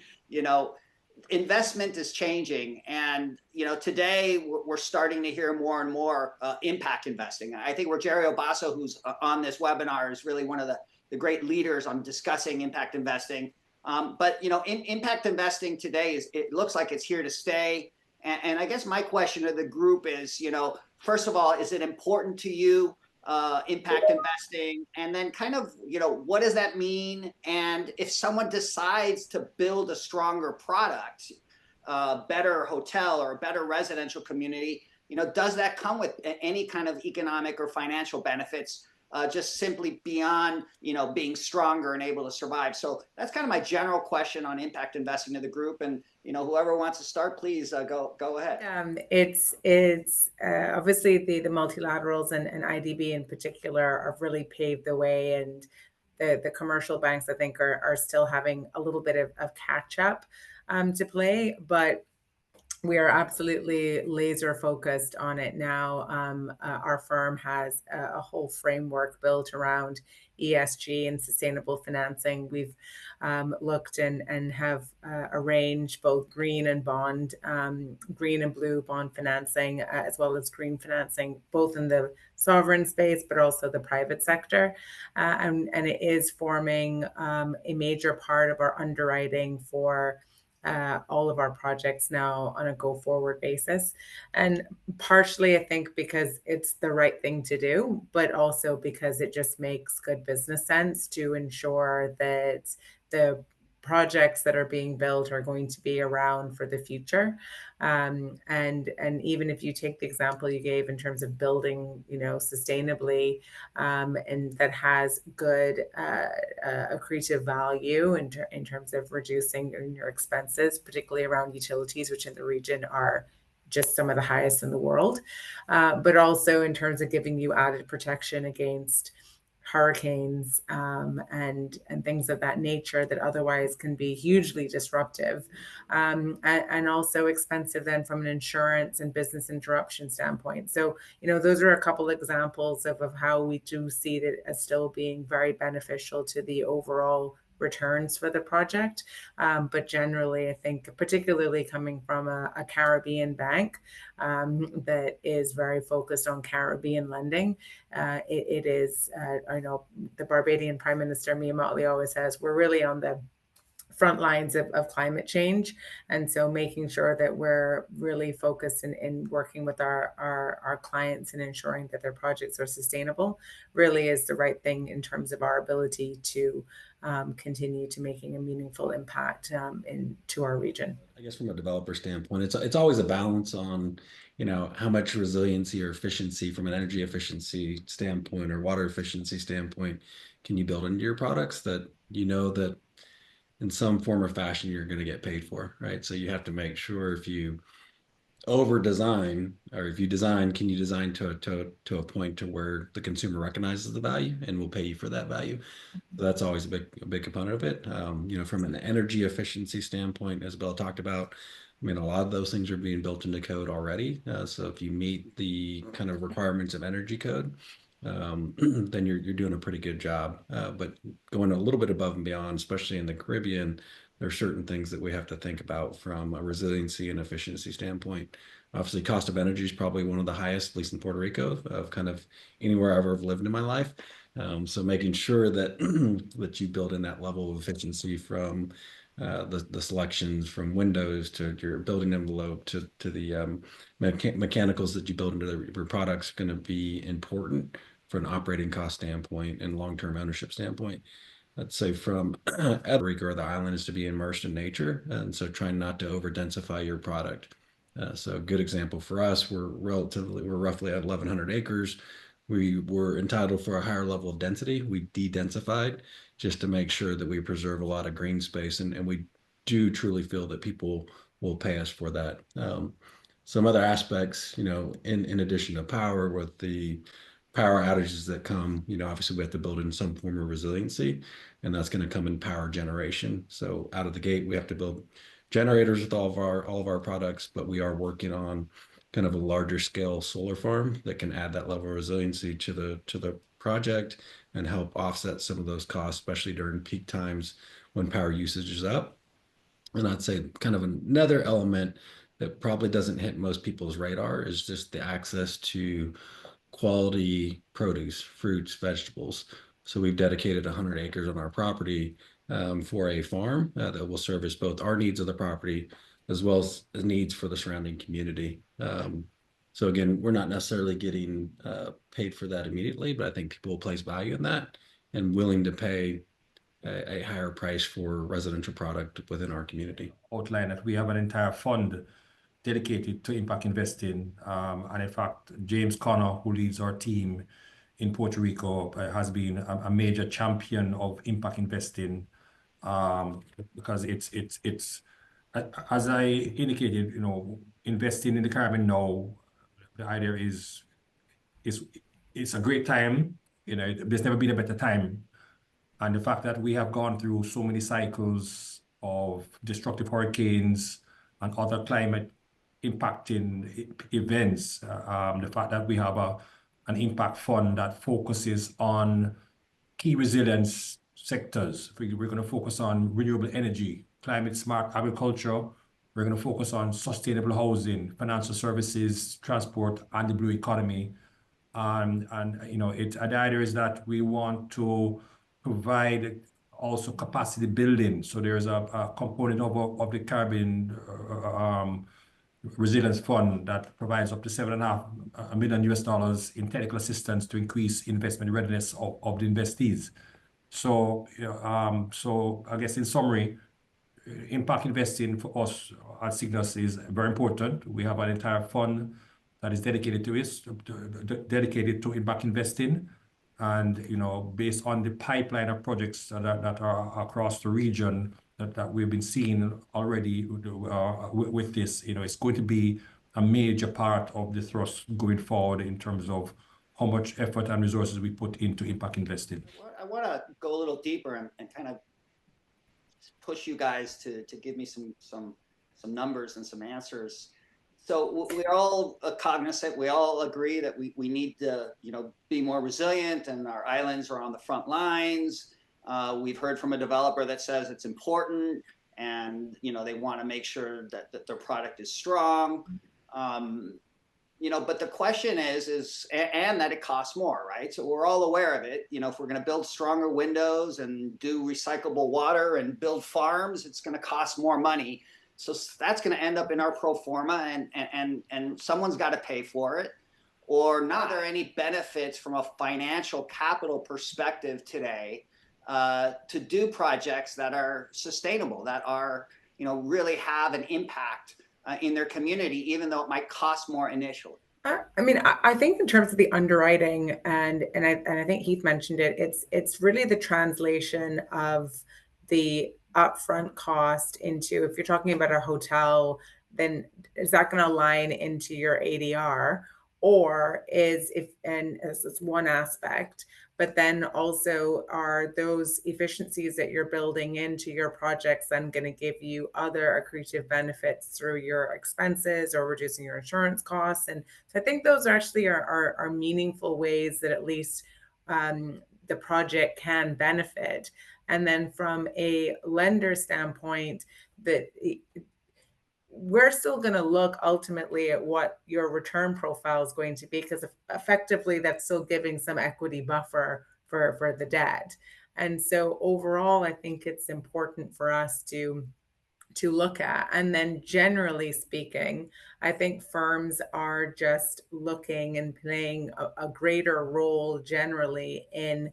investment is changing. And, today we're starting to hear more and more impact investing. I think Rogerio Basso, who's on this webinar, is really one of the great leaders on discussing impact investing. But impact investing today it looks like it's here to stay. And I guess my question to the group is, first of all, is it important to you, impact investing? And then kind of, what does that mean? And if someone decides to build a stronger product, a better hotel or a better residential community, does that come with any kind of economic or financial benefits? Just simply beyond, being stronger and able to survive. So that's kind of my general question on impact investing to the group. And, whoever wants to start, please go ahead. It's obviously the multilaterals and IDB in particular have really paved the way, and the commercial banks, I think, are still having a little bit of catch up to play, but we are absolutely laser focused on it now. Our firm has a whole framework built around ESG and sustainable financing. We've looked and have arranged both green and blue bond financing, as well as green financing, both in the sovereign space, but also the private sector. And it is forming a major part of our underwriting for all of our projects now on a go-forward basis. And partially, I think, because it's the right thing to do, but also because it just makes good business sense to ensure that the projects that are being built are going to be around for the future. And even if you take the example you gave in terms of building, sustainably, and that has good accretive value in terms of reducing your expenses, particularly around utilities, which in the region are just some of the highest in the world, but also in terms of giving you added protection against hurricanes and things of that nature that otherwise can be hugely disruptive, and also expensive then from an insurance and business interruption standpoint. So, those are a couple examples of how we do see it as still being very beneficial to the overall returns for the project. But generally, I think, particularly coming from a Caribbean bank that is very focused on Caribbean lending, it is, I know the Barbadian Prime Minister, Mia Mottley, always says, we're really on the front lines of climate change. And so making sure that we're really focused in working with our clients and ensuring that their projects are sustainable really is the right thing in terms of our ability to continue to making a meaningful impact into our region. I guess from a developer standpoint, it's always a balance on, how much resiliency or efficiency from an energy efficiency standpoint or water efficiency standpoint can you build into your products that that in some form or fashion you're going to get paid for, right? So you have to make sure if you over design, or if you design, can you design to a point to where the consumer recognizes the value and will pay you for that value? So that's always a big component of it. From an energy efficiency standpoint, as Bill talked about, I mean, a lot of those things are being built into code already. So if you meet the kind of requirements of energy code, then you're doing a pretty good job. But going a little bit above and beyond, especially in the Caribbean, there are certain things that we have to think about from a resiliency and efficiency standpoint. Obviously, cost of energy is probably one of the highest, at least in Puerto Rico, of kind of anywhere I've ever lived in my life. So making sure that that you build in that level of efficiency from the selections from windows to your building envelope to the mechanicals that you build into your products going to be important for an operating cost standpoint and long-term ownership standpoint. I'd say from Puerto Rico or the island is to be immersed in nature, and so trying not to over densify your product. So a good example for us, we're roughly at 1,100 acres. We were entitled for a higher level of density. We de-densified just to make sure that we preserve a lot of green space, and we do truly feel that people will pay us for that. Some other aspects, in addition to power, with the power outages that come, obviously we have to build in some form of resiliency, and that's going to come in power generation. So out of the gate, we have to build generators with all of our products, but we are working on kind of a larger scale solar farm that can add that level of resiliency to the project and help offset some of those costs, especially during peak times when power usage is up. And I'd say kind of another element that probably doesn't hit most people's radar is just the access to quality produce, fruits, vegetables. So we've dedicated 100 acres on our property for a farm that will service both our needs of the property as well as the needs for the surrounding community. So again, we're not necessarily getting paid for that immediately, but I think people will place value in that and willing to pay a higher price for residential product within our community. Outline that we have an entire fund dedicated to impact investing. And in fact, James Connor, who leads our team in Puerto Rico, has been a major champion of impact investing, because it's as I indicated, investing in the Caribbean now, the idea is it's a great time. There's never been a better time. And the fact that we have gone through so many cycles of destructive hurricanes and other climate impacting events, the fact that we have an impact fund that focuses on key resilience sectors. We're going to focus on renewable energy, climate smart agriculture. We're going to focus on sustainable housing, financial services, transport, and the blue economy. The idea is that we want to provide also capacity building. So there's a component of the Caribbean Resilience Fund that provides up to $7.5 million in technical assistance to increase investment readiness of the investees. So, so I guess in summary, impact investing for us at Cygnus is very important. We have an entire fund that is dedicated to it, dedicated to impact investing. And, based on the pipeline of projects that are across the region that we've been seeing already with this, it's going to be a major part of the thrust going forward in terms of how much effort and resources we put into impact investing. I want to go a little deeper and kind of push you guys to give me some numbers and some answers. So we're all cognizant. We all agree that we need to be more resilient, and our islands are on the front lines. We've heard from a developer that says it's important, and they want to make sure that their product is strong. But the question is and that it costs more, right? So we're all aware of it. If we're going to build stronger windows and do recyclable water and build farms, it's going to cost more money. So that's going to end up in our pro forma, and someone's got to pay for it. Or not. Are there any benefits from a financial capital perspective today to do projects that are sustainable, that are really have an impact in their community, even though it might cost more initially? I think in terms of the underwriting, and I think Heath mentioned it, it's really the translation of the upfront cost into, if you're talking about a hotel, then is that going to align into your ADR, or is it's one aspect, but then also are those efficiencies that you're building into your projects then going to give you other accretive benefits through your expenses or reducing your insurance costs? And so I think those actually are meaningful ways that at least the project can benefit. And then from a lender standpoint, that we're still going to look ultimately at what your return profile is going to be, because effectively that's still giving some equity buffer for the debt. And so overall, I think it's important for us to look at. And then generally speaking, I think firms are just looking and playing a greater role generally in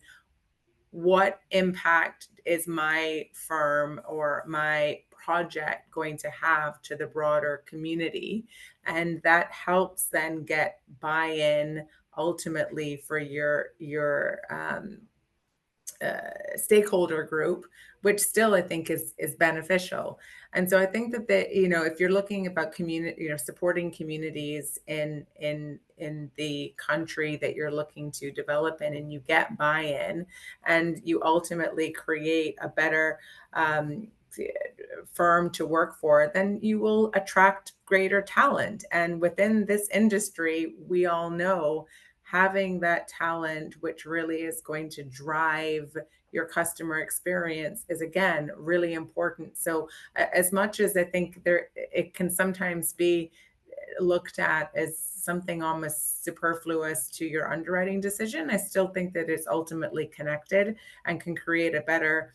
what impact is my firm or my project going to have to the broader community. And that helps then get buy-in ultimately for your stakeholder group, which still I think is beneficial. And so I think that if you're looking about community, supporting communities in the country that you're looking to develop in, and you get buy-in, and you ultimately create a better firm to work for, then you will attract greater talent. And within this industry, we all know having that talent, which really is going to drive your customer experience, is again really important. So as much as I think it can sometimes be looked at as something almost superfluous to your underwriting decision, I still think that it's ultimately connected and can create a better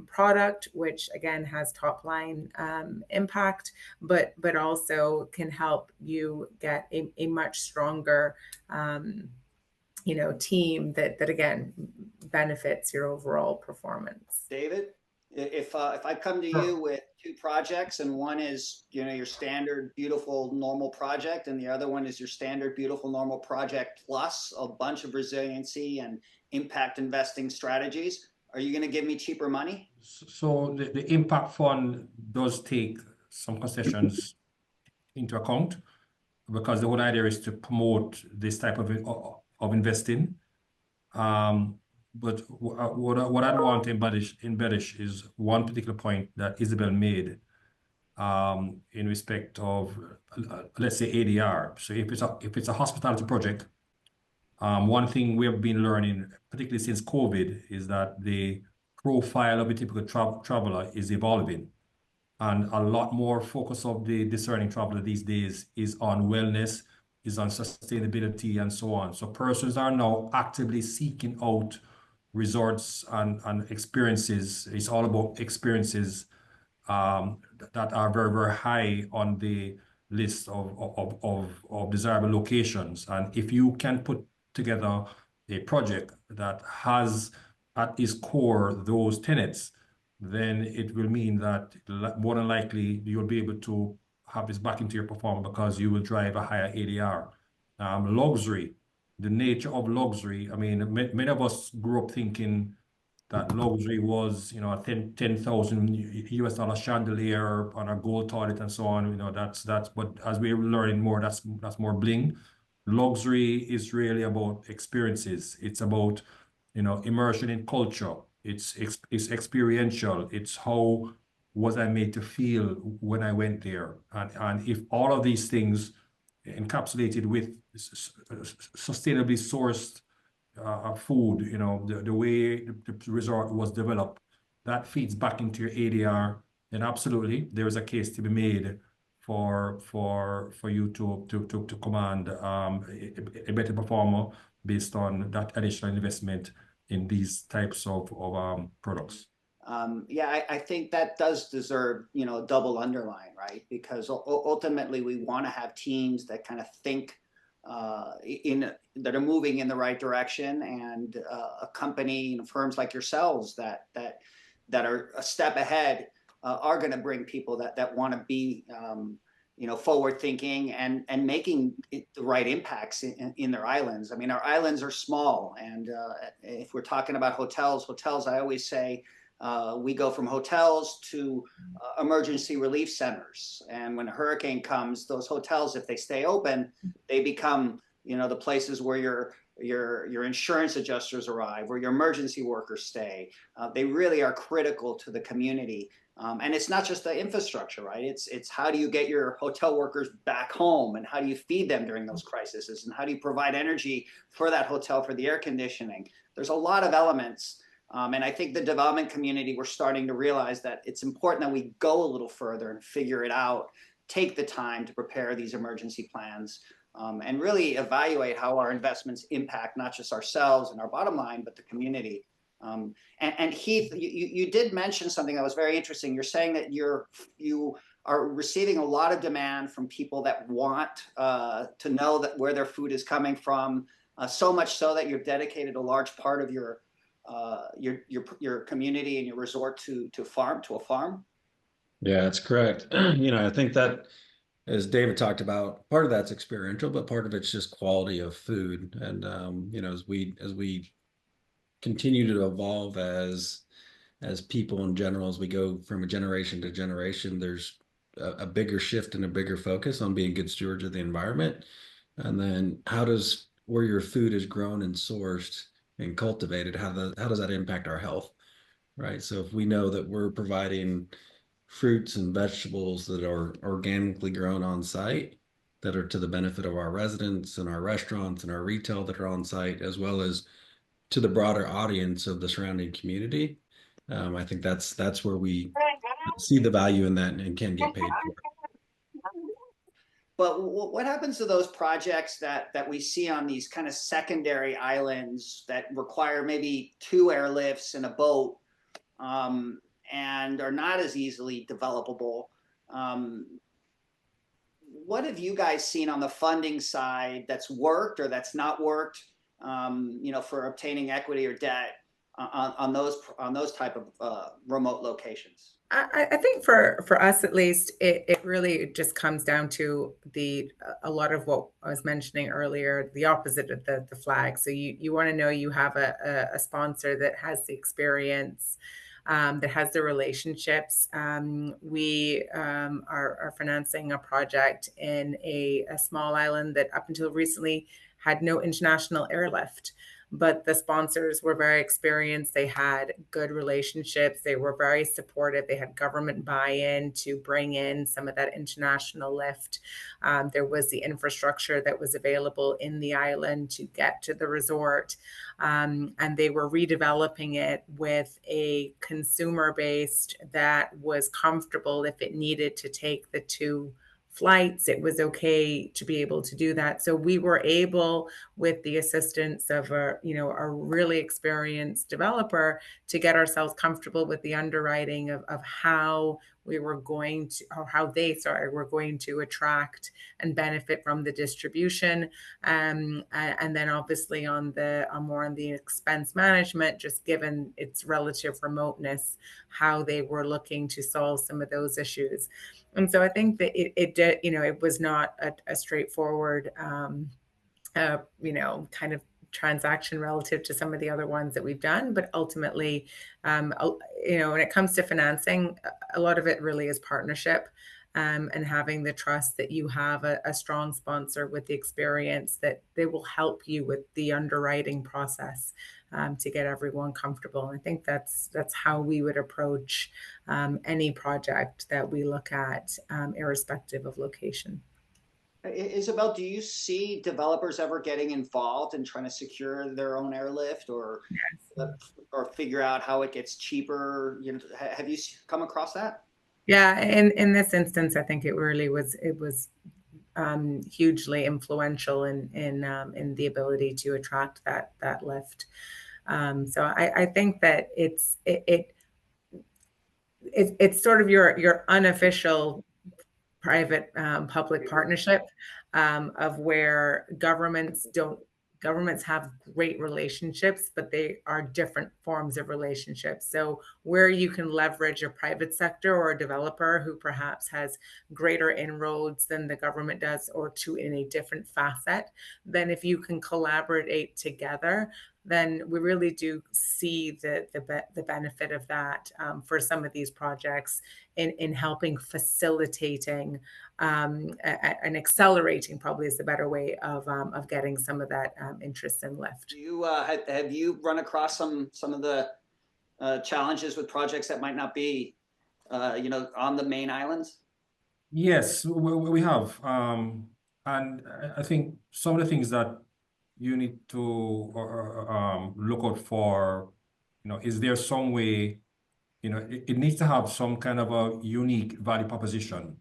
product, which again has top line impact, but also can help you get a much stronger team that again benefits your overall performance. David, if I come to you with two projects, and one is your standard beautiful normal project, and the other one is your standard beautiful normal project plus a bunch of resiliency and impact investing strategies, are you going to give me cheaper money? So the impact fund does take some concessions into account, because the whole idea is to promote this type of investing. But what I want to embellish is one particular point that Isabel made in respect of, let's say, ADR. So if it's a hospitality project, one thing we have been learning, particularly since COVID, is that the profile of a typical traveler is evolving. And a lot more focus of the discerning traveler these days is on wellness, is on sustainability, and so on. So persons are now actively seeking out resorts and experiences. It's all about experiences that are very, very high on the list of desirable locations. And if you can put together a project that has at its core those tenets, then it will mean that more than likely you'll be able to have this back into your performance because you will drive a higher ADR. Luxury, the nature of luxury. I mean, many of us grew up thinking that luxury was, you know, a $10,000 US chandelier on a gold toilet and so on. You know, that's. But as we're learning more, that's more bling. Luxury is really about experiences. It's about, you know, immersion in culture. It's experiential. It's how was I made to feel when I went there, and if all of these things encapsulated with sustainably sourced food, you know, the way the resort was developed, that feeds back into your ADR, then absolutely there is a case to be made for you to command a better performer based on that additional investment in these types of products. Yeah, I think that does deserve, you know, a double underline, right? Because ultimately we want to have teams that kind of think that are moving in the right direction, and a company, you know, firms like yourselves that are a step ahead are going to bring people that want to be, you know, forward thinking and making the right impacts in their islands. I mean, our islands are small, and if we're talking about hotels, I always say we go from hotels to emergency relief centers. And when a hurricane comes, those hotels, if they stay open, they become, you know, the places where your insurance adjusters arrive, where your emergency workers stay. They really are critical to the community. And it's not just the infrastructure, right? It's how do you get your hotel workers back home, and how do you feed them during those crises, and how do you provide energy for that hotel, for the air conditioning? There's a lot of elements. And I think the development community, we're starting to realize that it's important that we go a little further and figure it out, take the time to prepare these emergency plans, and really evaluate how our investments impact not just ourselves and our bottom line, but the community. And Heath, you did mention something that was very interesting. You're saying that you are receiving a lot of demand from people that want to know that where their food is coming from, so much so that you've dedicated a large part of your community and your resort to a farm. Yeah, that's correct. You know, I think that, as David talked about, part of that's experiential, but part of it's just quality of food. And you know, as we continue to evolve as people in general, as we go from a generation to generation, there's a bigger shift and a bigger focus on being good stewards of the environment. And then where your food is grown and sourced and cultivated, how does that impact our health, right? So if we know that we're providing fruits and vegetables that are organically grown on site, that are to the benefit of our residents and our restaurants and our retail that are on site, as well as to the broader audience of the surrounding community, I think that's where we see the value in that and can get paid for it. But what happens to those projects that we see on these kind of secondary islands that require maybe 2 airlifts and a boat, and are not as easily developable? What have you guys seen on the funding side that's worked or that's not worked, you know, for obtaining equity or debt on those type of remote locations? I think for us, at least, it really just comes down to a lot of what I was mentioning earlier, the opposite of the flag. So you want to know you have a sponsor that has the experience, that has the relationships. We are financing a project in a small island that up until recently had no international airlift. But the sponsors were very experienced. They had good relationships. They were very supportive. They had government buy-in to bring in some of that international lift. There was the infrastructure that was available in the island to get to the resort. And they were redeveloping it with a consumer base that was comfortable if it needed to take the 2 flights. It was okay to be able to do that. So we were able, with the assistance of a really experienced developer, to get ourselves comfortable with the underwriting of how we were going to, or how they, were going to attract and benefit from the distribution. And then obviously on more on the expense management, just given its relative remoteness, how they were looking to solve some of those issues. And so I think that it was not a straightforward, kind of transaction relative to some of the other ones that we've done. But ultimately, when it comes to financing, a lot of it really is partnership, and having the trust that you have a strong sponsor with the experience that they will help you with the underwriting process, to get everyone comfortable. I think that's how we would approach any project that we look at, irrespective of location. Isabel, do you see developers ever getting involved in trying to secure their own airlift, or figure out how it gets cheaper? Have you come across that? Yeah, in this instance, I think it really was hugely influential in the ability to attract that lift. So I think that it's sort of your unofficial private public partnership, of where governments have great relationships, but they are different forms of relationships. So where you can leverage a private sector or a developer who perhaps has greater inroads than the government does, or in a different facet, then if you can collaborate together, then we really do see the benefit of that, for some of these projects, in helping facilitating and accelerating, probably is the better way of getting some of that interest and lift. Do you have you run across some of the challenges with projects that might not be on the main islands? Yes, we have. And I think some of the things that you need to look out for, is there some way, it needs to have some kind of a unique value proposition.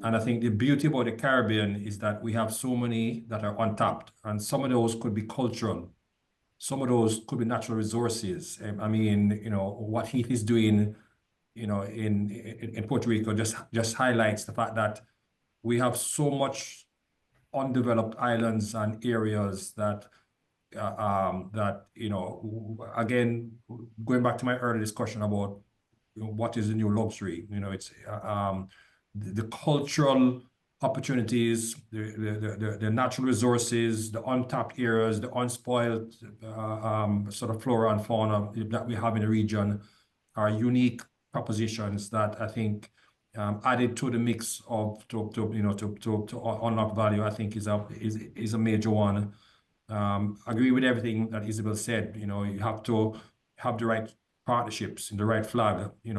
And I think the beauty about the Caribbean is that we have so many that are untapped, and some of those could be cultural. Some of those could be natural resources. I mean, what Heath is doing, in Puerto Rico just highlights the fact that we have so much undeveloped islands and areas that again, going back to my earlier discussion about what is the new luxury, it's the cultural opportunities, the natural resources, the untapped areas, the unspoiled sort of flora and fauna that we have in the region are unique propositions that I think, added to the mix of to unlock value, I think is a major one. Agree with everything that Isabel said. You have to have the right partnerships and the right flag, and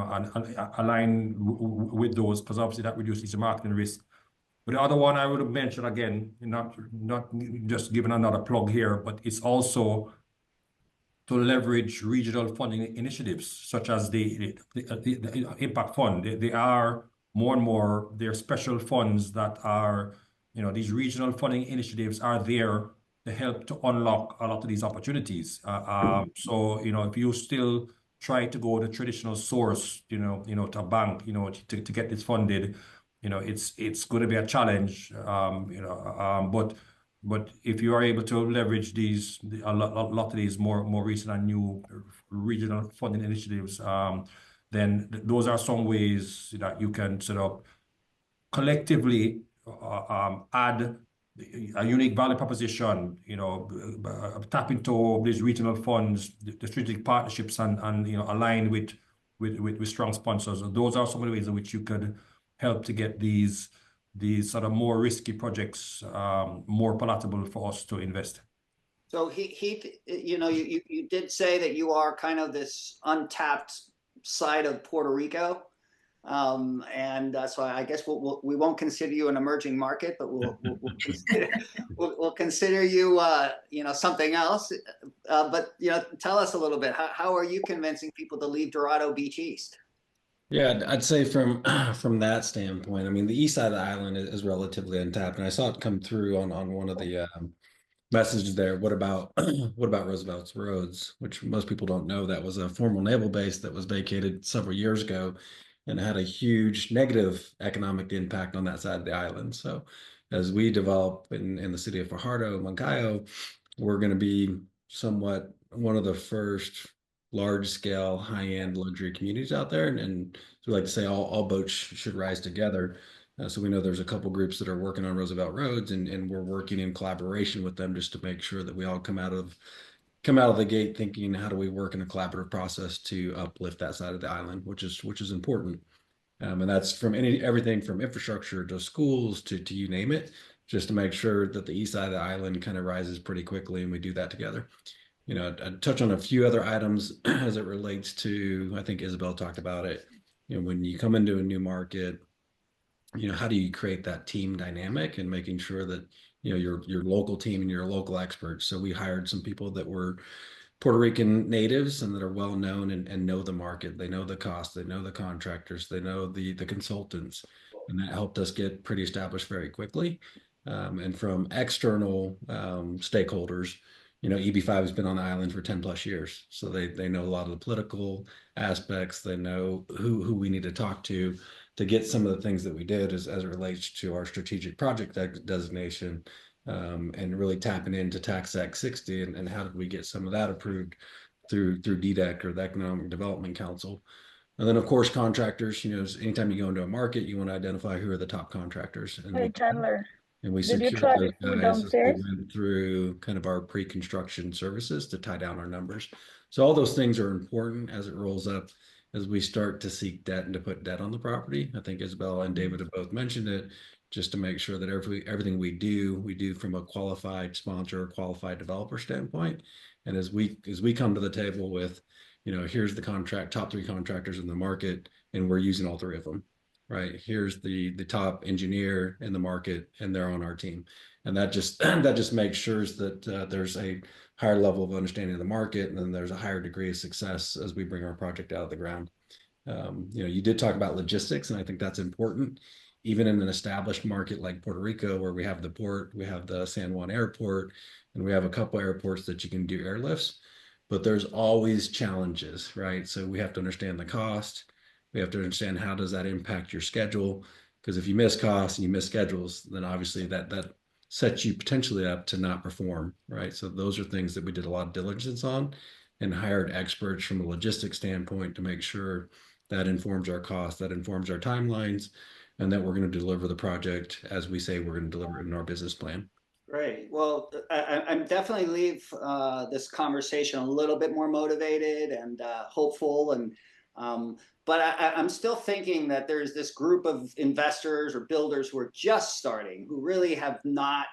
align with those, because obviously that reduces the marketing risk. But the other one I would have mentioned, again, not just giving another plug here, but it's also to leverage regional funding initiatives, such as the Impact Fund. They are more and more, they're special funds that are, these regional funding initiatives are there to help to unlock a lot of these opportunities. So, if you still try to go the traditional source, to a bank, to get this funded, it's going to be a challenge, but if you are able to leverage a lot of these more recent and new regional funding initiatives, then those are some ways that you can sort of collectively add a unique value proposition, tap into these regional funds, the strategic partnerships, and align with strong sponsors. Those are some of the ways in which you could help to get these sort of more risky projects more palatable for us to invest. So Heath, you did say that you are kind of this untapped side of Puerto Rico, and so I guess we won't consider you an emerging market, but we'll consider you something else. But tell us a little bit. How are you convincing people to leave Dorado Beach East? Yeah, I'd say from from that standpoint, I mean, the east side of the island is relatively untapped, and I saw it come through on one of the messages there. What about what about Roosevelt's Roads, which most people don't know, that was a former naval base that was vacated several years ago and had a huge negative economic impact on that side of the island. So as we develop in the city of Fajardo, Moncayo, we're going to be somewhat one of the first large scale, high end luxury communities out there. And so we like to say all boats should rise together. So we know there's a couple groups that are working on Roosevelt Roads, and we're working in collaboration with them just to make sure that we all come out of the gate thinking, how do we work in a collaborative process to uplift that side of the island, which is important. And that's from everything from infrastructure to schools to you name it, just to make sure that the east side of the island kind of rises pretty quickly, and we do that together. You know, I'd touch on a few other items as it relates to, I think Isabel talked about it. You know, when you come into a new market, you know, how do you create that team dynamic and making sure that, you know, your local team and your local experts. So we hired some people that were Puerto Rican natives and that are well known and know the market. They know the cost, they know the contractors, they know the consultants, and that helped us get pretty established very quickly. And from external stakeholders, you know, EB5 has been on the island for 10 plus years, so they know a lot of the political aspects. They know who we need to talk to get some of the things that we did as it relates to our strategic project designation, and really tapping into Tax Act 60 and how did we get some of that approved through DDEC or the Economic Development Council. And then of course contractors, you know, anytime you go into a market, you want to identify who are the top contractors. Hey, Chandler, And we did you secured try those the food guys as we downstairs? went through kind of our pre-construction services to tie down our numbers. So all those things are important as it rolls up, as we start to seek debt and to put debt on the property. I think Isabel and David have both mentioned it, just to make sure that everything we do from a qualified sponsor or qualified developer standpoint. And as we come to the table with, you know, here's the top 3 contractors in the market, and we're using all 3 of them. Right, here's the top engineer in the market, and they're on our team, and that just makes sure that there's a higher level of understanding of the market, and then there's a higher degree of success as we bring our project out of the ground. You know, you did talk about logistics, and I think that's important. Even in an established market like Puerto Rico, where we have the port, we have the San Juan airport, and we have a couple airports that you can do airlifts, but there's always challenges, right? So we have to understand the cost. We have to understand how does that impact your schedule, because if you miss costs and you miss schedules, then obviously that sets you potentially up to not perform, right? So those are things that we did a lot of diligence on and hired experts from a logistics standpoint to make sure that informs our costs, that informs our timelines, and that we're going to deliver the project as we say we're going to deliver it in our business plan. Great. Well, I'm definitely leave this conversation a little bit more motivated and hopeful, and but I'm still thinking that there's this group of investors or builders who are just starting, who really have not,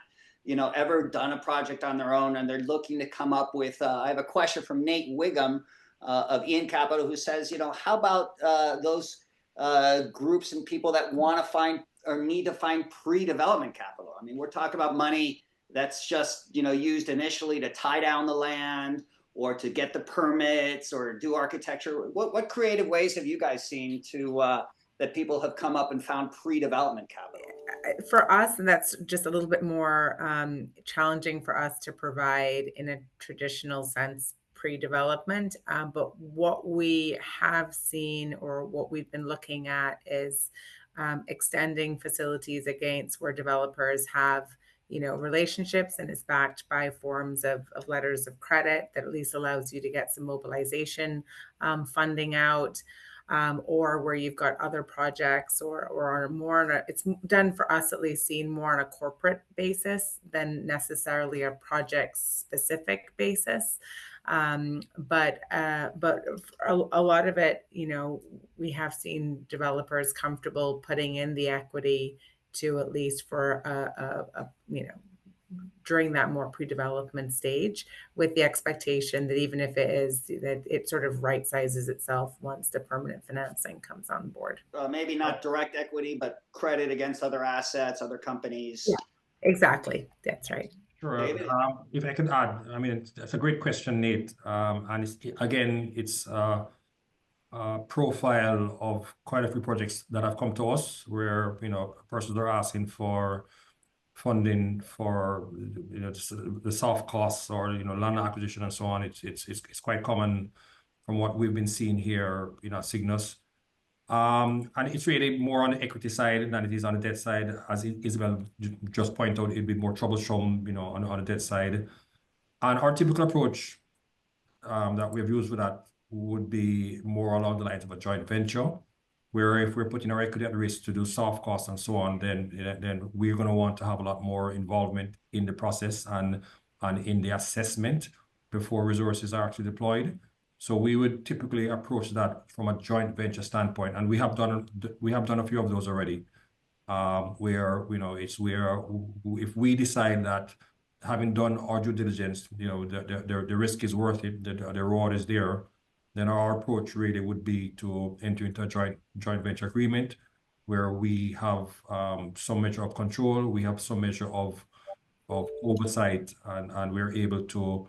you know, ever done a project on their own, and they're looking to come up with. I have a question from Nate Wiggum of Ian Capital, who says, you know, how about those groups and people that want to find or need to find pre-development capital? I mean, we're talking about money that's just, you know, used initially to tie down the land or to get the permits or do architecture. What creative ways have you guys seen to that people have come up and found pre-development capital? For us, and that's just a little bit more challenging for us to provide in a traditional sense pre-development. But what we have seen or what we've been looking at is extending facilities against where developers have, you know, relationships, and is backed by forms of letters of credit that at least allows you to get some mobilization funding out, or where you've got other projects or more it's done for us, at least seen more on a corporate basis than necessarily a project specific basis. But a lot of it, you know, we have seen developers comfortable putting in the equity to at least for a you know, during that more pre-development stage, with the expectation that even if it is that it sort of right sizes itself once the permanent financing comes on board. Maybe not direct equity, but credit against other assets, other companies. Yeah, exactly. That's right. Sure. If I could add, I mean, that's a great question, Nate. And again, it's profile of quite a few projects that have come to us where, persons are asking for funding for, the soft costs or, land acquisition and so on. It's quite common from what we've been seeing here, at Cygnus. And it's really more on the equity side than it is on the debt side. As Isabel just pointed out, it'd be more troublesome, on the debt side. And our typical approach that we've used for that would be more along the lines of a joint venture, where if we're putting our equity at risk to do soft costs and so on, then we're going to want to have a lot more involvement in the process and in the assessment before resources are actually deployed. So we would typically approach that from a joint venture standpoint, and we have done a few of those already, where it's where if we decide that having done our due diligence, the risk is worth it, the reward is there, then our approach really would be to enter into a joint venture agreement where we have some measure of control, we have some measure of oversight, and we're able to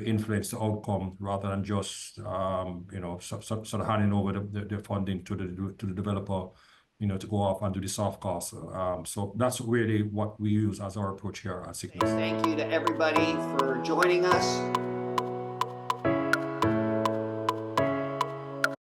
influence the outcome rather than just sort of handing over the funding to the developer, to go off and do the soft costs. So that's really what we use as our approach here at Cygnus. Thank you to everybody for joining us.